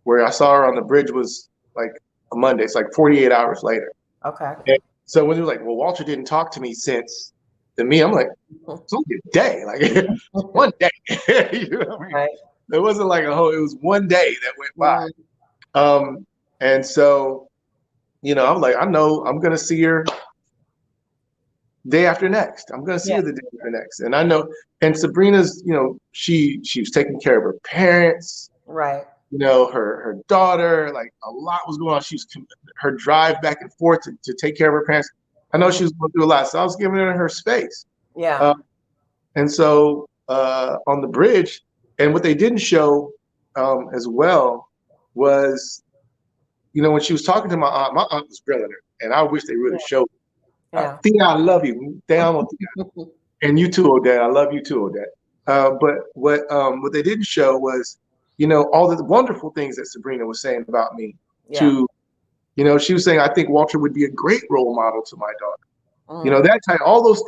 where I saw her on the bridge was like a Monday. It's like 48 hours later. Okay. And so when they were like, well, Walter didn't talk to me since the meeting, I'm like, it's only a day, like one day. You know what I mean? Right. It wasn't like it was one day that went by. And so, you know, I'm like, I know I'm gonna see her day after next. I'm going to see her the day after next. And I know, and Sabrina's, you know, she was taking care of her parents, right. you know, her daughter, like a lot was going on. Her drive back and forth to take care of her parents. I know she was going through a lot. So I was giving her space. Yeah. And so on the bridge, and what they didn't show as well was, you know, when she was talking to my aunt was grilling her, and I wish they really showed. Thea, I love you. Te amo, Thea. And you too, Odette. I love you too, Odette. But what they didn't show was, you know, all the wonderful things that Sabrina was saying about me. To, you know, she was saying, I think Walter would be a great role model to my daughter. You know, that time, all these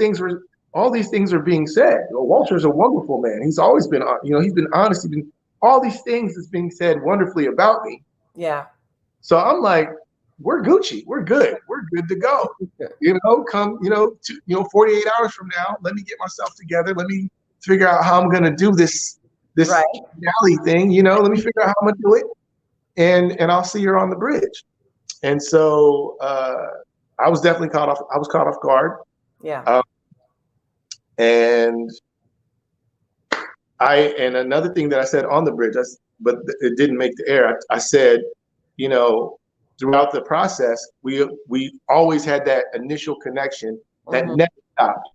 things are being said. You know, Walter's a wonderful man. He's always been, you know, he's been honest. All these things is being said wonderfully about me. Yeah. So I'm like, we're Gucci. We're good. We're good to go. You know, come, you know, 48 hours from now, let me get myself together. Let me figure out how I'm going to do this finale thing. You know, let me figure out how I'm going to do it. And I'll see her on the bridge. And so I was definitely caught off. I was caught off guard. Yeah. And another thing that I said on the bridge, but it didn't make the air. I said, you know, throughout the process, we always had that initial connection that never stopped.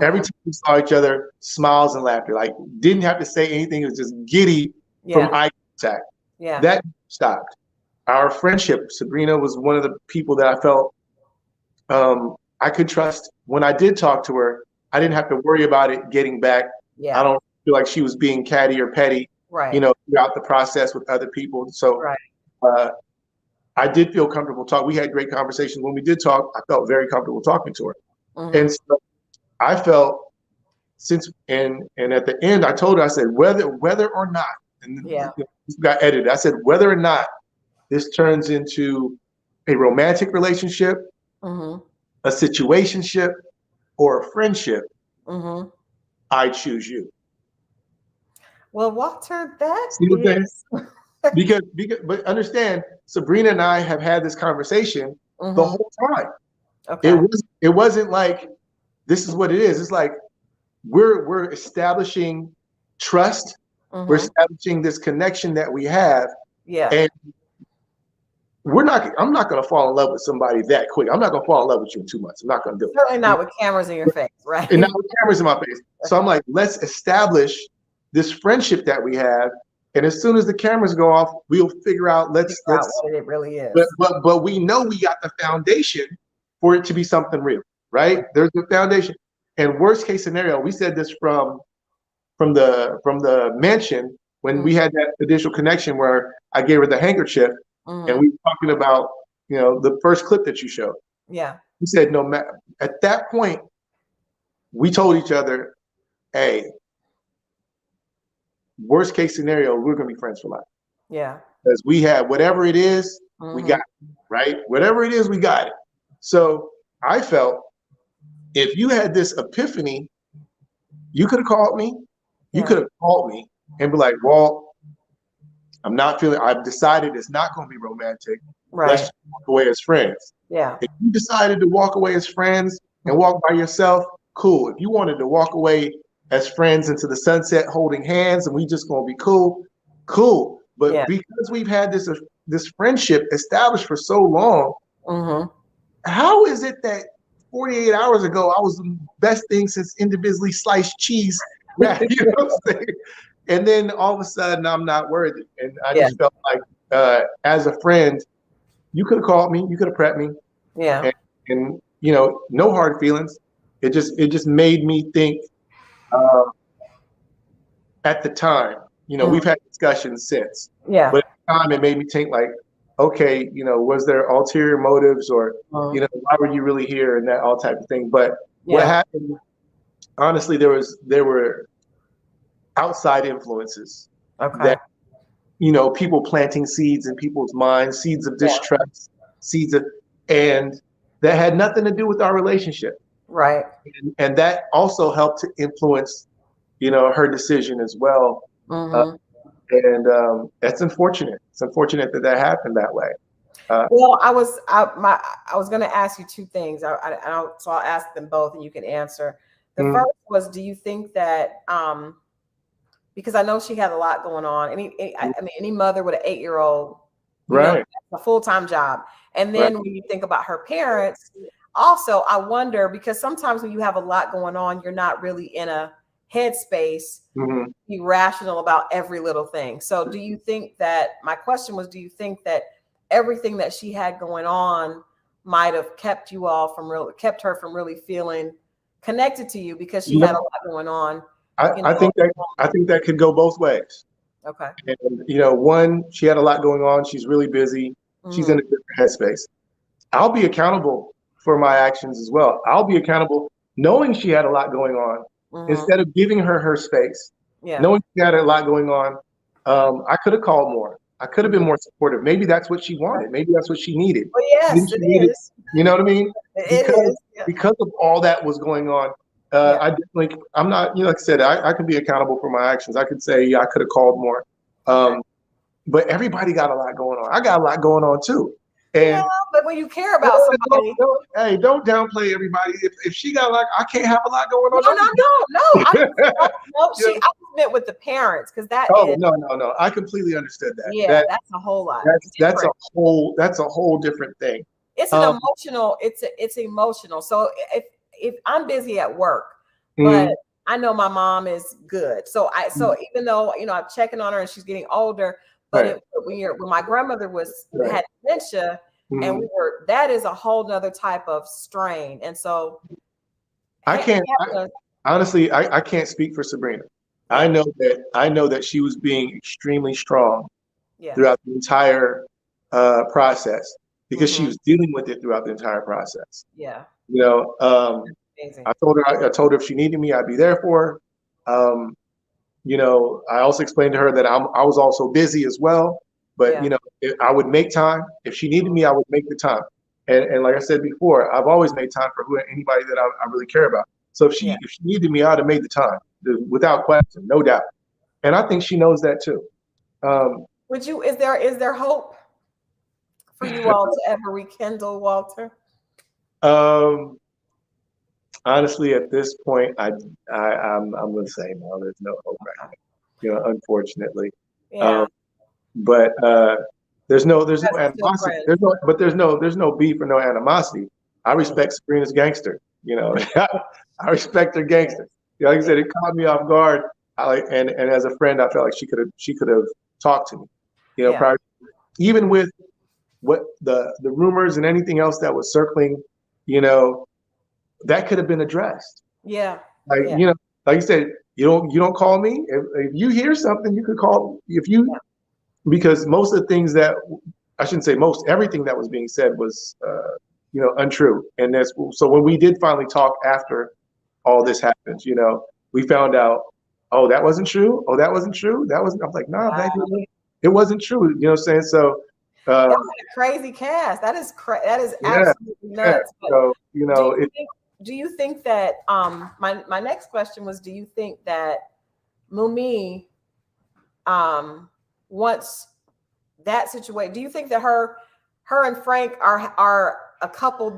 Every time we saw each other, smiles and laughter. Like, didn't have to say anything. It was just giddy from eye contact. Yeah. That stopped. Our friendship, Sabrina was one of the people that I felt I could trust. When I did talk to her, I didn't have to worry about it getting back. Yeah. I don't feel like she was being catty or petty, right. you know, throughout the process with other people. So I did feel comfortable talking. We had great conversations. When we did talk, I felt very comfortable talking to her. And so I felt and at the end, I told her, I said, whether or not, and this got edited, I said, whether or not this turns into a romantic relationship, a situationship, or a friendship, I choose you. Well, Walter, that is... because but understand, Sabrina and I have had this conversation the whole time. Okay. It wasn't like this is what it is. It's like we're establishing trust. We're establishing this connection that we have. Yeah. And I'm not going to fall in love with somebody that quick. I'm not going to fall in love with you in 2 months. I'm not going to do it. Certainly not with cameras in your face, right? And not with cameras in my face. So I'm like, let's establish this friendship that we have. And as soon as the cameras go off, we'll figure out what it really is. But we know we got the foundation for it to be something real, right? There's the foundation. And worst case scenario, we said this from the mansion when we had that initial connection where I gave her the handkerchief and we were talking about, you know, the first clip that you showed. Yeah. We said no matter at that point, we told each other, hey, worst case scenario, we're gonna be friends for life. Yeah. Because we have whatever it is, we got it, right? Whatever it is, we got it. So I felt if you had this epiphany, you could have called me. You could have called me and be like, well, I've decided it's not going to be romantic. Right. Let's just walk away as friends. Yeah. If you decided to walk away as friends and walk by yourself, cool. If you wanted to walk away as friends into the sunset holding hands and we just going to be cool, cool. But because we've had this friendship established for so long, how is it that 48 hours ago, I was the best thing since individually sliced cheese? You know what I'm saying? And then all of a sudden, I'm not worthy. And I just felt like, as a friend, you could have called me, you could have prepped me. Yeah. And you know, no hard feelings. It just made me think. At the time, you know, we've had discussions since. Yeah. But at the time, it made me think like, okay, you know, was there ulterior motives or, you know, why were you really here and that all type of thing. But what happened, honestly, there were outside influences that, you know, people planting seeds in people's minds, seeds of distrust, and that had nothing to do with our relationship. Right. And that also helped to influence, you know, her decision as well. And that's unfortunate. It's unfortunate that happened that way. Well, I was going to ask you two things. So I'll ask them both, and you can answer. The first was, do you think that because I know she had a lot going on. Any mother with an 8-year-old, Right. a full-time job. And then when you think about her parents, also, I wonder, because sometimes when you have a lot going on, you're not really in a headspace to be rational about every little thing. So do you think that, my question was, do you think that everything that she had going on might have kept her from really feeling connected to you because she had a lot going on? I think that could go both ways. Okay. And one, she had a lot going on. She's really busy. She's in a different headspace. I'll be accountable for my actions as well. I'll be accountable knowing she had a lot going on instead of giving her space. Yeah. Knowing she had a lot going on, I could have called more. I could have been more supportive. Maybe that's what she wanted. Maybe that's what she needed. Well, yes, it is. You know what I mean? It is. Yeah. Because of all that was going on, I'm not, like I said, I could be accountable for my actions. I could say, I could have called more. But everybody got a lot going on. I got a lot going on too. And but when you care about somebody, don't downplay everybody. If she got I can't have a lot going on. No. I meant with the parents, because that. No. I completely understood that. Yeah, that's a whole lot. That's a whole different thing. It's an emotional. It's emotional. So if I'm busy at work, but I know my mom is good. So even though I'm checking on her and she's getting older, but when my grandmother had dementia, and that is a whole nother type of strain. And so honestly, I can't speak for Sabrina. Yeah. I know that she was being extremely strong throughout the entire process, because she was dealing with it throughout the entire process. Yeah. I told her if she needed me, I'd be there for her. I also explained to her that I was also busy as well, but I would make time. If she needed me, I would make the time. And like I said before, I've always made time for anybody that I really care about. So if she needed me, I'd have made the time, without question, no doubt. And I think she knows that too. Is there hope for you all to ever rekindle, Walter? Honestly, at this point, I'm going to say no. There's no hope right now. Unfortunately. Yeah. But there's no animosity. There's no beef or no animosity. I respect Sabrina's gangster. I respect her gangster. Like I said, it caught me off guard. And as a friend, I felt like she could have talked to me. Probably, even with what the rumors and anything else that was circling, that could have been addressed. Yeah. Like you said, you don't call me. If you hear something, you could call. Because most of the things that, I shouldn't say most, everything that was being said was untrue. And so when we did finally talk after all this happened, we found out, oh, that wasn't true. Oh, that wasn't true. That wasn't. I'm like, nah, baby, it wasn't true. You know what I'm saying? So. That's a crazy cast. That is absolutely nuts. So do you think that my next question was, do you think that Mumi wants that situation? Do you think that her and Frank are a couple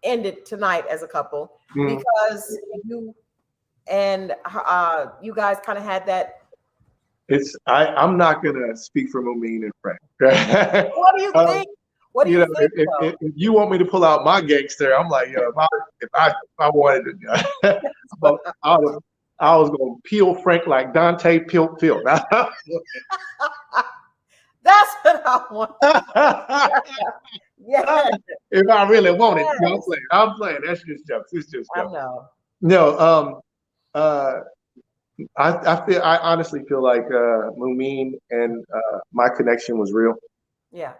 ended tonight as a couple because you and you guys kind of had that? I'm not gonna speak for Mumeen and Frank. What do you think? What do you think? If you want me to pull out my gangster, I'm like, if I wanted to, I was gonna peel Frank like Dante peeled Phil. That's what I want. Yeah. If I really wanted, I'm playing. That's just jokes. It's just jokes. I know. No. I honestly feel like Mumeen and my connection was real. Yeah.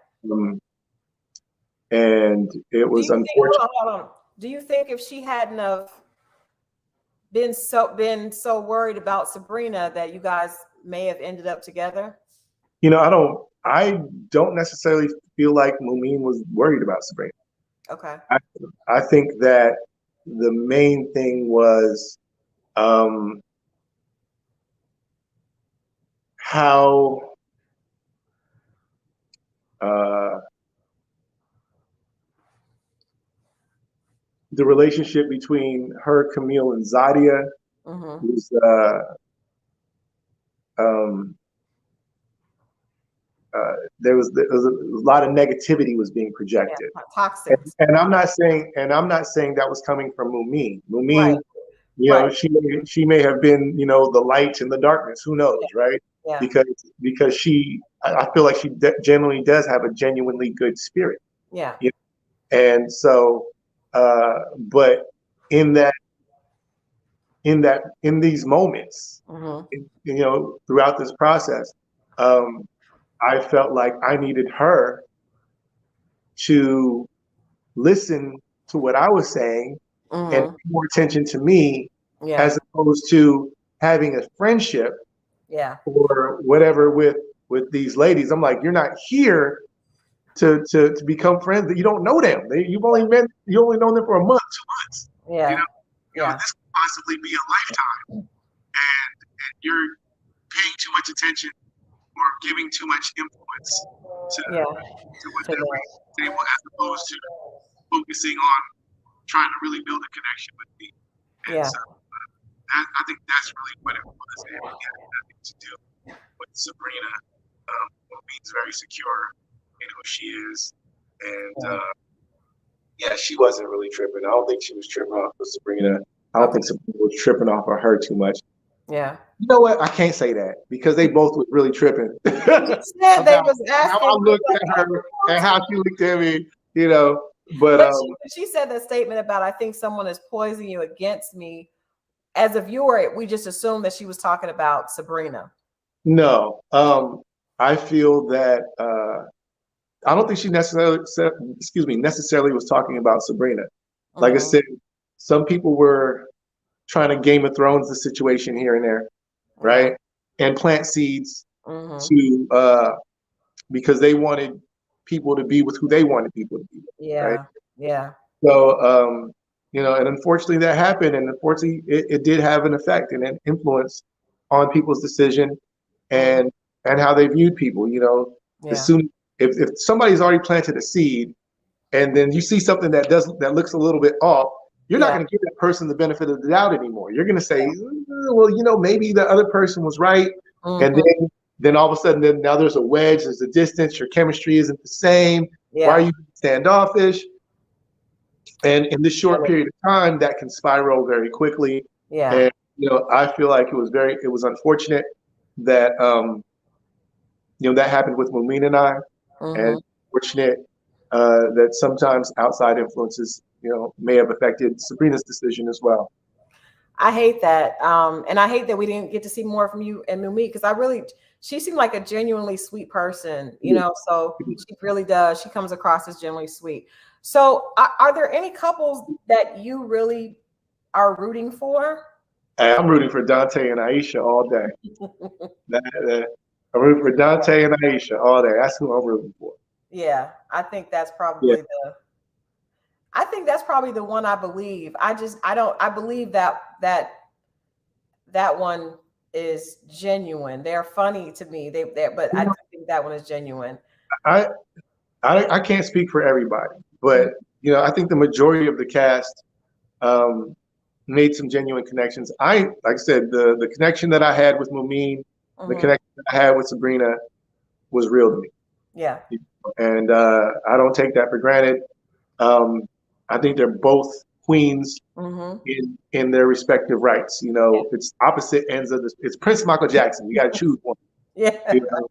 And it was unfortunate. Hold on. Do you think if she hadn't have been so worried about Sabrina that you guys may have ended up together? I don't necessarily feel like Mumeen was worried about Sabrina. Okay. I think that the main thing was how the relationship between her, Camille, and Zadia was there was a lot of negativity was being projected. Toxic. And I'm not saying that was coming from Mumin. Mumin, you know, she may have been, you know, the light in the darkness. Who knows, right? Yeah. Because I feel like she genuinely does have a genuinely good spirit. Yeah. You know? And so, but in these moments, you know, throughout this process, I felt like I needed her to listen to what I was saying and pay more attention to me, as opposed to having a friendship or whatever with these ladies. I'm like, you're not here to become friends. You don't know them. You only known them for a month, 2 months. Yeah. You know, this could possibly be a lifetime, and you're paying too much attention or giving too much influence to what they're bringing to the table, as opposed to focusing on trying to really build a connection with me. And so I think that's really what it was. It had nothing to do with Sabrina. Being very secure in who she is. And she wasn't really tripping. I don't think she was tripping off of Sabrina. I don't think Sabrina was tripping off of her too much. Yeah. You know what? I can't say that because they both was really tripping. They was asking how I looked at her and how she looked at me, you know. But she said that statement about, I think someone is poisoning you against me. As a viewer, we just assumed that she was talking about Sabrina. No, I feel that I don't think she necessarily was talking about Sabrina. Like I said, some people were trying to Game of Thrones the situation here and there, right? And plant seeds to because they wanted people to be with who they wanted people to be with, right? Yeah. So you know, and unfortunately that happened, and unfortunately it did have an effect and an influence on people's decision and how they viewed people. You know, as soon if somebody's already planted a seed, and then you see something that looks a little bit off, you're not going to give that person the benefit of the doubt anymore. You're going to say, well, you know, maybe the other person was right, and then all of a sudden, now there's a wedge, there's a distance, your chemistry isn't the same. Why are you standoffish? And in this short period of time, that can spiral very quickly. And you know, I feel like it was unfortunate that you know, that happened with Mumin and I, and fortunate that sometimes outside influences, you know, may have affected Sabrina's decision as well. I hate that. And I hate that we didn't get to see more from you and Mumin, because she seemed like a genuinely sweet person, you know, so she really does. She comes across as genuinely sweet. So are there any couples that you really are rooting for? I'm rooting for Dante and Aisha all day. I'm rooting for Dante and Aisha all day. That's who I'm rooting for. Yeah, I think that's probably the one I believe. I believe that one is genuine. They're funny to me. But I think that one is genuine. I can't speak for everybody, but you know, I think the majority of the cast made some genuine connections. Like I said, the connection that I had with Mumin, the connection that I had with Sabrina was real to me. Yeah. And I don't take that for granted. I think they're both queens in their respective rights. You know, it's opposite ends of this. It's Prince Michael Jackson. You got to choose one. Yeah. You know?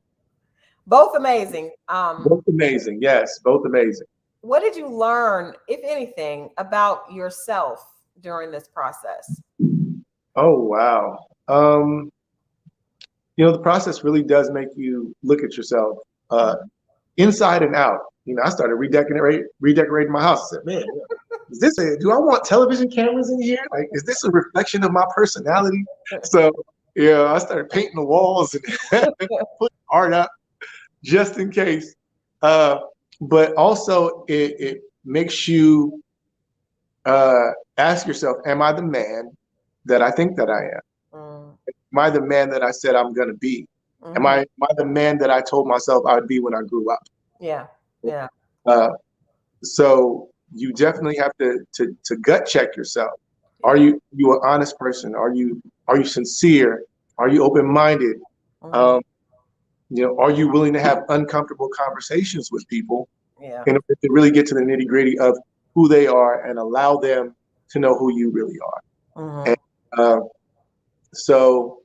Both amazing. Both amazing. Yes, both amazing. What did you learn, if anything, about yourself during this process? Oh, wow. You know, the process really does make you look at yourself inside and out. You know, I started redecorating my house. I said, man, do I want television cameras in here? Like, is this a reflection of my personality? So, yeah, I started painting the walls and putting art up just in case. But also it makes you ask yourself, am I the man that I think that I am? Am I the man that I said I'm going to be? Am I the man that I told myself I would be when I grew up? Yeah. So you definitely have to gut check yourself. Are you an honest person? Are you sincere? Are you open-minded? Mhm. Are you willing to have uncomfortable conversations with people Yeah. in order to really get to the nitty-gritty of who they are and allow them to know who you really are? Mhm. And so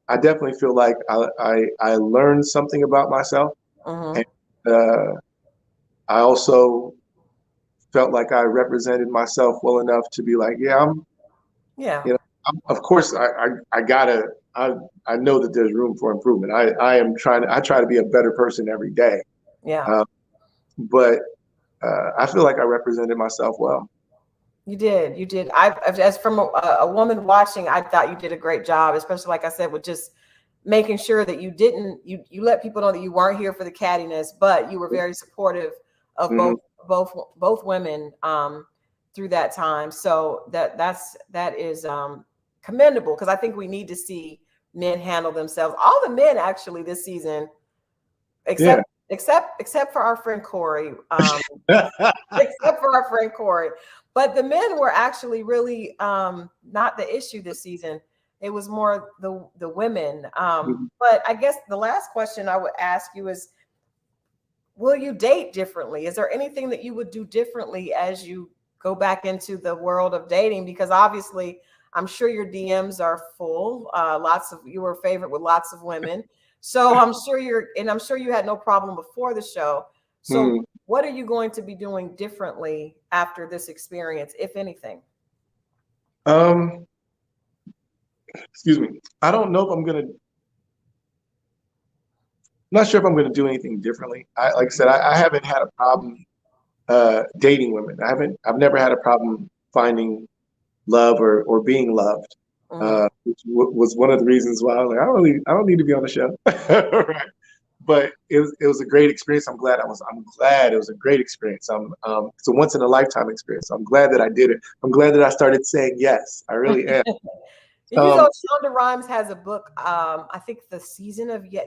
I definitely feel like I learned something about myself, Mhm. and I also felt like I represented myself well enough to be like, yeah, Yeah. of course, I know that there's room for improvement. I try to be a better person every day. Yeah. Uh, but I feel like I represented myself well. You did. You did. As from a woman watching, I thought you did a great job, especially like I said, with just making sure that you let people know that you weren't here for the cattiness, but you were very supportive of Hmm. both women through that time. So that is commendable, because I think we need to see men handle themselves. All the men actually this season, Yeah. except for our friend Corey. Except for our friend Corey. But the men were actually really not the issue this season. It was more the women. But I guess the last question I would ask you is, will you date differently? Is there anything that you would do differently as you go back into the world of dating? Because obviously, I'm sure your DMs are full. You were a favorite with lots of women. So I'm sure you had no problem before the show. So Mm. what are you going to be doing differently after this experience, if anything? Um, Excuse me. I don't know if not sure if I'm gonna do anything differently. Like I said, I haven't had a problem dating women. I've never had a problem finding love or being loved. Which was one of the reasons why I was like, I don't need to be on the show. Right. But it was a great experience. I'm glad it was a great experience. It's a once in a lifetime experience. I'm glad that I did it. I'm glad that I started saying yes. I really am. You know, Shonda Rhimes has a book. I think the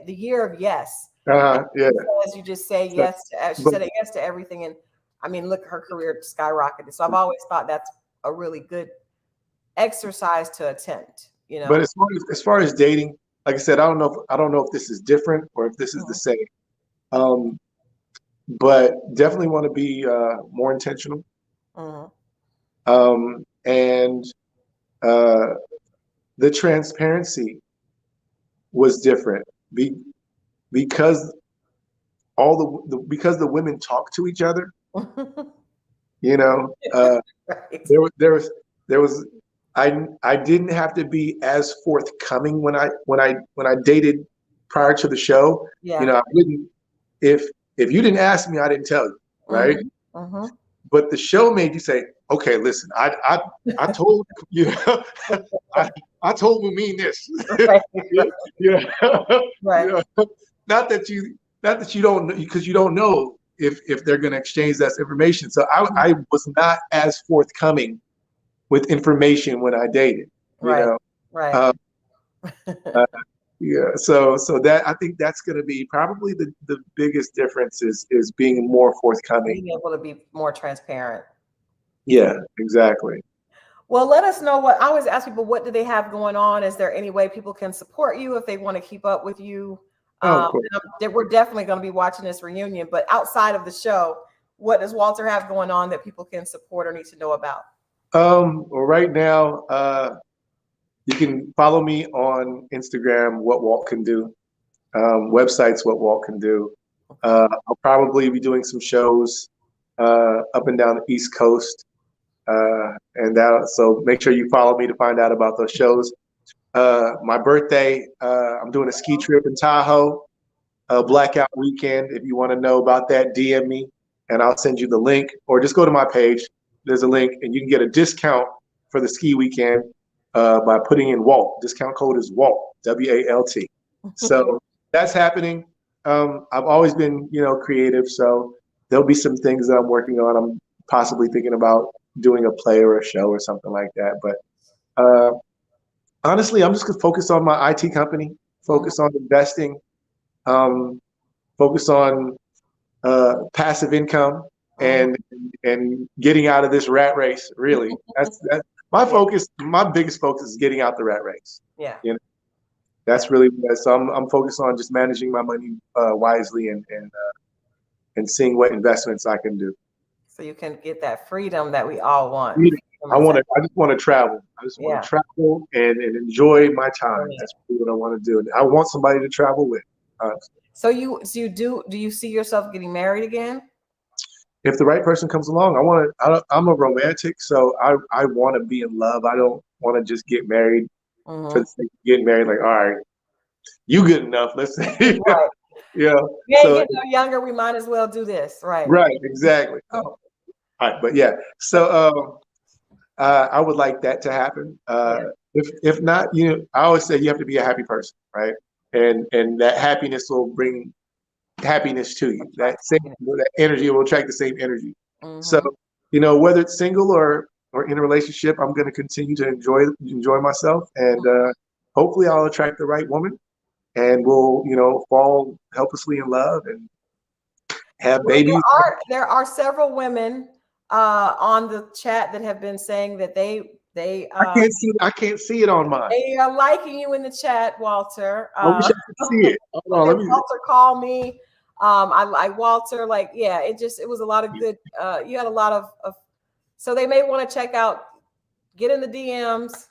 year of yes. Yeah. As you just say So, yes to, she but said yes to everything, and I mean, look, her career skyrocketed. So I've always thought that's a really good exercise to attempt. You but know. as far as dating, like I said, I don't know if this is different or if this is the same. Um, but definitely want to be more intentional. Mhm. And the transparency was different because because the women talk to each other. You know, Right. there was I didn't have to be as forthcoming when I dated prior to the show. You Yeah. know, I didn't if you didn't ask me, I didn't tell you, right? Mhm. Mhm. But the show made you say, okay, listen, I told you know I told Mumin this. Right. you know, Right. you know, not that you don't because you don't know if they're going to exchange that information. So I was not as forthcoming with information when I dated, you Right. know. Right. Um, uh, yeah, so that I think that's going to be probably the biggest difference is being more forthcoming. Being able to be more transparent. Yeah, exactly. Well, let us know I always ask people, what do they have going on? Is there any way people can support you if they want to keep up with you? Oh, of course. We're definitely going to be watching this reunion, but outside of the show, what does Walter have going on that people can support or need to know about? Well, right now, you can follow me on Instagram, What Walt Can Do. Websites, What Walt Can Do. I'll probably be doing some shows up and down the East Coast. So make sure you follow me to find out about those shows. My birthday, I'm doing a ski trip in Tahoe, blackout weekend. If you want to know about that, DM me and I'll send you the link, or just go to my page. There's a link and you can get a discount for the ski weekend by putting in Walt. Discount code is Walt, WALT. So that's happening. I've always been, creative. So there'll be some things that I'm working on. I'm possibly thinking about doing a play or a show or something like that. But honestly, I'm just gonna focus on my IT company, focus on investing, focus on passive income, and getting out of this rat race. Really, that's my focus. My biggest focus is getting out the rat race. Yeah. You know, that's really so. I'm focused on just managing my money wisely and seeing what investments I can do. So you can get that freedom that we all want. I just want to travel. I just want to travel and enjoy my time. That's really what I want to do. And I want somebody to travel with. So do you see yourself getting married again? If the right person comes along, I'm a romantic, so I want to be in love. I don't want to just get married for the sake of getting married. Like, all right, you good enough. Let's say, right. Yeah. We ain't getting no younger. We might as well do this, right? Right. Exactly. All right, but yeah. So I would like that to happen. If not, I always say you have to be a happy person, right? And that happiness will bring happiness to you. That energy will attract the same energy. So, whether it's single or in a relationship, I'm going to continue to enjoy myself, and hopefully I'll attract the right woman, and we'll fall helplessly in love and have babies. There are several women on the chat that have been saying that they I can't see it on mine. They are liking you in the chat, Walter. I wish I could see it. Hold on, let me. Walter called me. I like Walter. Like, yeah, it was a lot of good. You had a lot of so they may want to check out. Get in the DMs.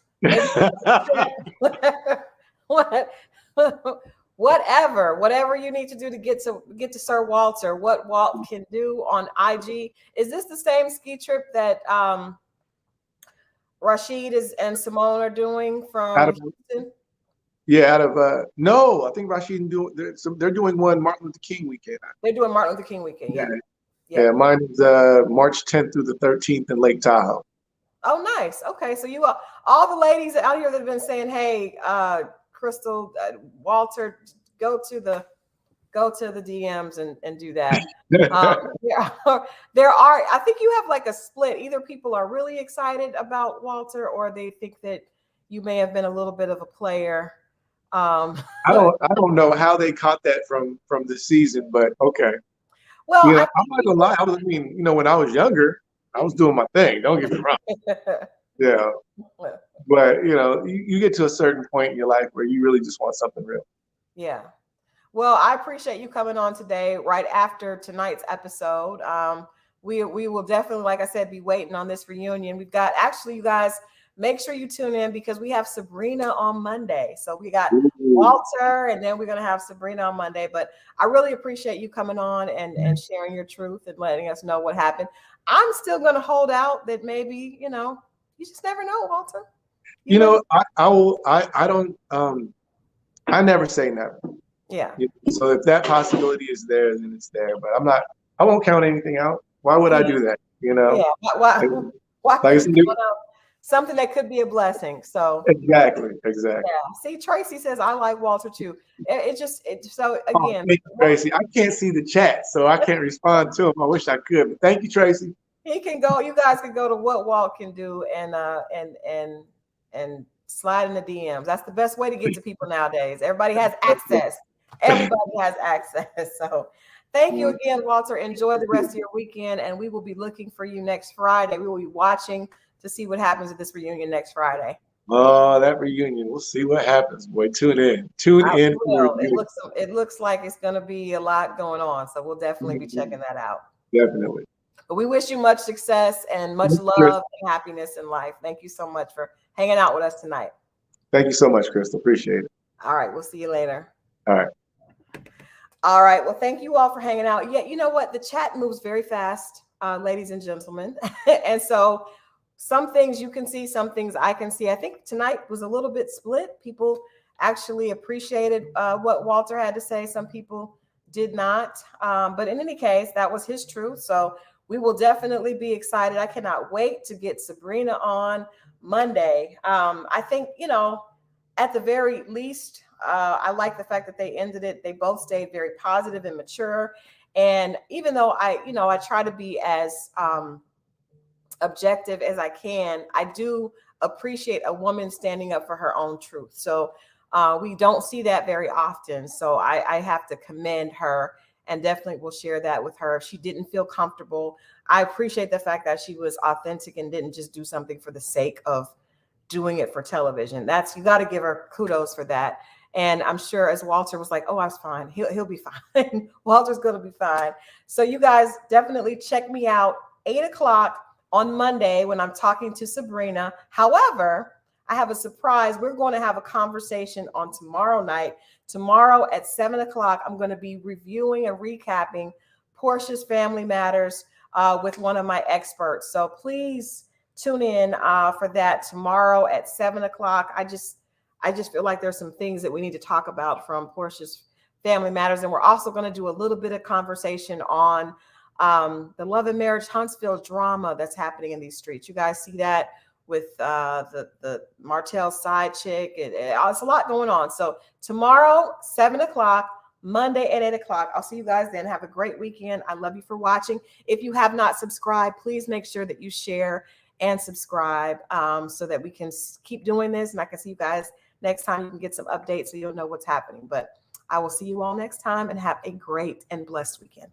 Whatever you need to do to get to Sir Walter. What Walt can do on IG. Is this the same ski trip that Rashid and Simone are doing from Houston? Yeah, no, I think Rashid they're doing one Martin Luther King weekend. They're doing Martin Luther King weekend. Yeah, mine is March 10th through the 13th in Lake Tahoe. Oh, nice. Okay, so you all the ladies out here that have been saying, "Hey, Crystal, Walter, go to the DMs and do that." There are. I think you have like a split. Either people are really excited about Walter, or they think that you may have been a little bit of a player. I don't know how they caught that from the season, but okay. Well, I'm not gonna lie. When I was younger, I was doing my thing. Don't get me wrong. Yeah, but you get to a certain point in your life where you really just want something real. Yeah. Well, I appreciate you coming on today, right after tonight's episode. We will definitely, like I said, be waiting on this reunion. We've got, actually, you guys, make sure you tune in because we have Sabrina on Monday. So we got Walter, and then we're going to have Sabrina on Monday. But I really appreciate you coming on and sharing your truth and letting us know what happened. I'm still going to hold out that maybe, you just never know, Walter. I never say never. Yeah. So if that possibility is there, then it's there. But I won't count anything out. Why would I do that? Yeah. Why something that could be a blessing. So exactly. Yeah. See, Tracy says I like Walter too. So again, thank you, Tracy. I can't see the chat, so I can't respond to him. I wish I could, but thank you, Tracy. He can go. You guys can go to What Walt Can Do and slide in the DMs. That's the best way to get to people nowadays. Everybody has access. So thank you again, Walter. Enjoy the rest of your weekend, and we will be looking for you next Friday. We will be watching to see what happens at this reunion next Friday. Oh, that reunion. We'll see what happens, boy. Tune in. It looks like it's going to be a lot going on, so we'll definitely be checking that out. Definitely. But we wish you much success and much love and happiness in life. Thank you so much for hanging out with us tonight. Thank you so much, Crystal. Appreciate it. All right. We'll see you later. All right. All right. Well, thank you all for hanging out. Yeah, you know what? The chat moves very fast, ladies and gentlemen. And so some things you can see, some things I can see. I think tonight was a little bit split. People actually appreciated what Walter had to say. Some people did not. But in any case, that was his truth. So we will definitely be excited. I cannot wait to get Sabrina on Monday. I think, at the very least, I like the fact that they ended it. They both stayed very positive and mature. And even though I try to be as objective as I can, I do appreciate a woman standing up for her own truth. So we don't see that very often. So I have to commend her and definitely will share that with her if she didn't feel comfortable. I appreciate the fact that she was authentic and didn't just do something for the sake of doing it for television. You got to give her kudos for that. And I'm sure as Walter was like, oh, I was fine. He'll be fine. Walter's going to be fine. So you guys definitely check me out 8 o'clock on Monday when I'm talking to Sabrina. However, I have a surprise. We're going to have a conversation on tomorrow night. Tomorrow at 7 o'clock, I'm going to be reviewing and recapping Portia's Family Matters with one of my experts. So please tune in for that tomorrow at 7 o'clock. I just feel like there's some things that we need to talk about from Portia's Family Matters. And we're also going to do a little bit of conversation on the Love and Marriage Huntsville drama that's happening in these streets. You guys see that with the Martell side chick. It's a lot going on. So tomorrow, 7 o'clock, Monday at 8 o'clock. I'll see you guys then. Have a great weekend. I love you for watching. If you have not subscribed, please make sure that you share and subscribe so that we can keep doing this. And I can see you guys next time. You can get some updates so you'll know what's happening. But I will see you all next time and have a great and blessed weekend.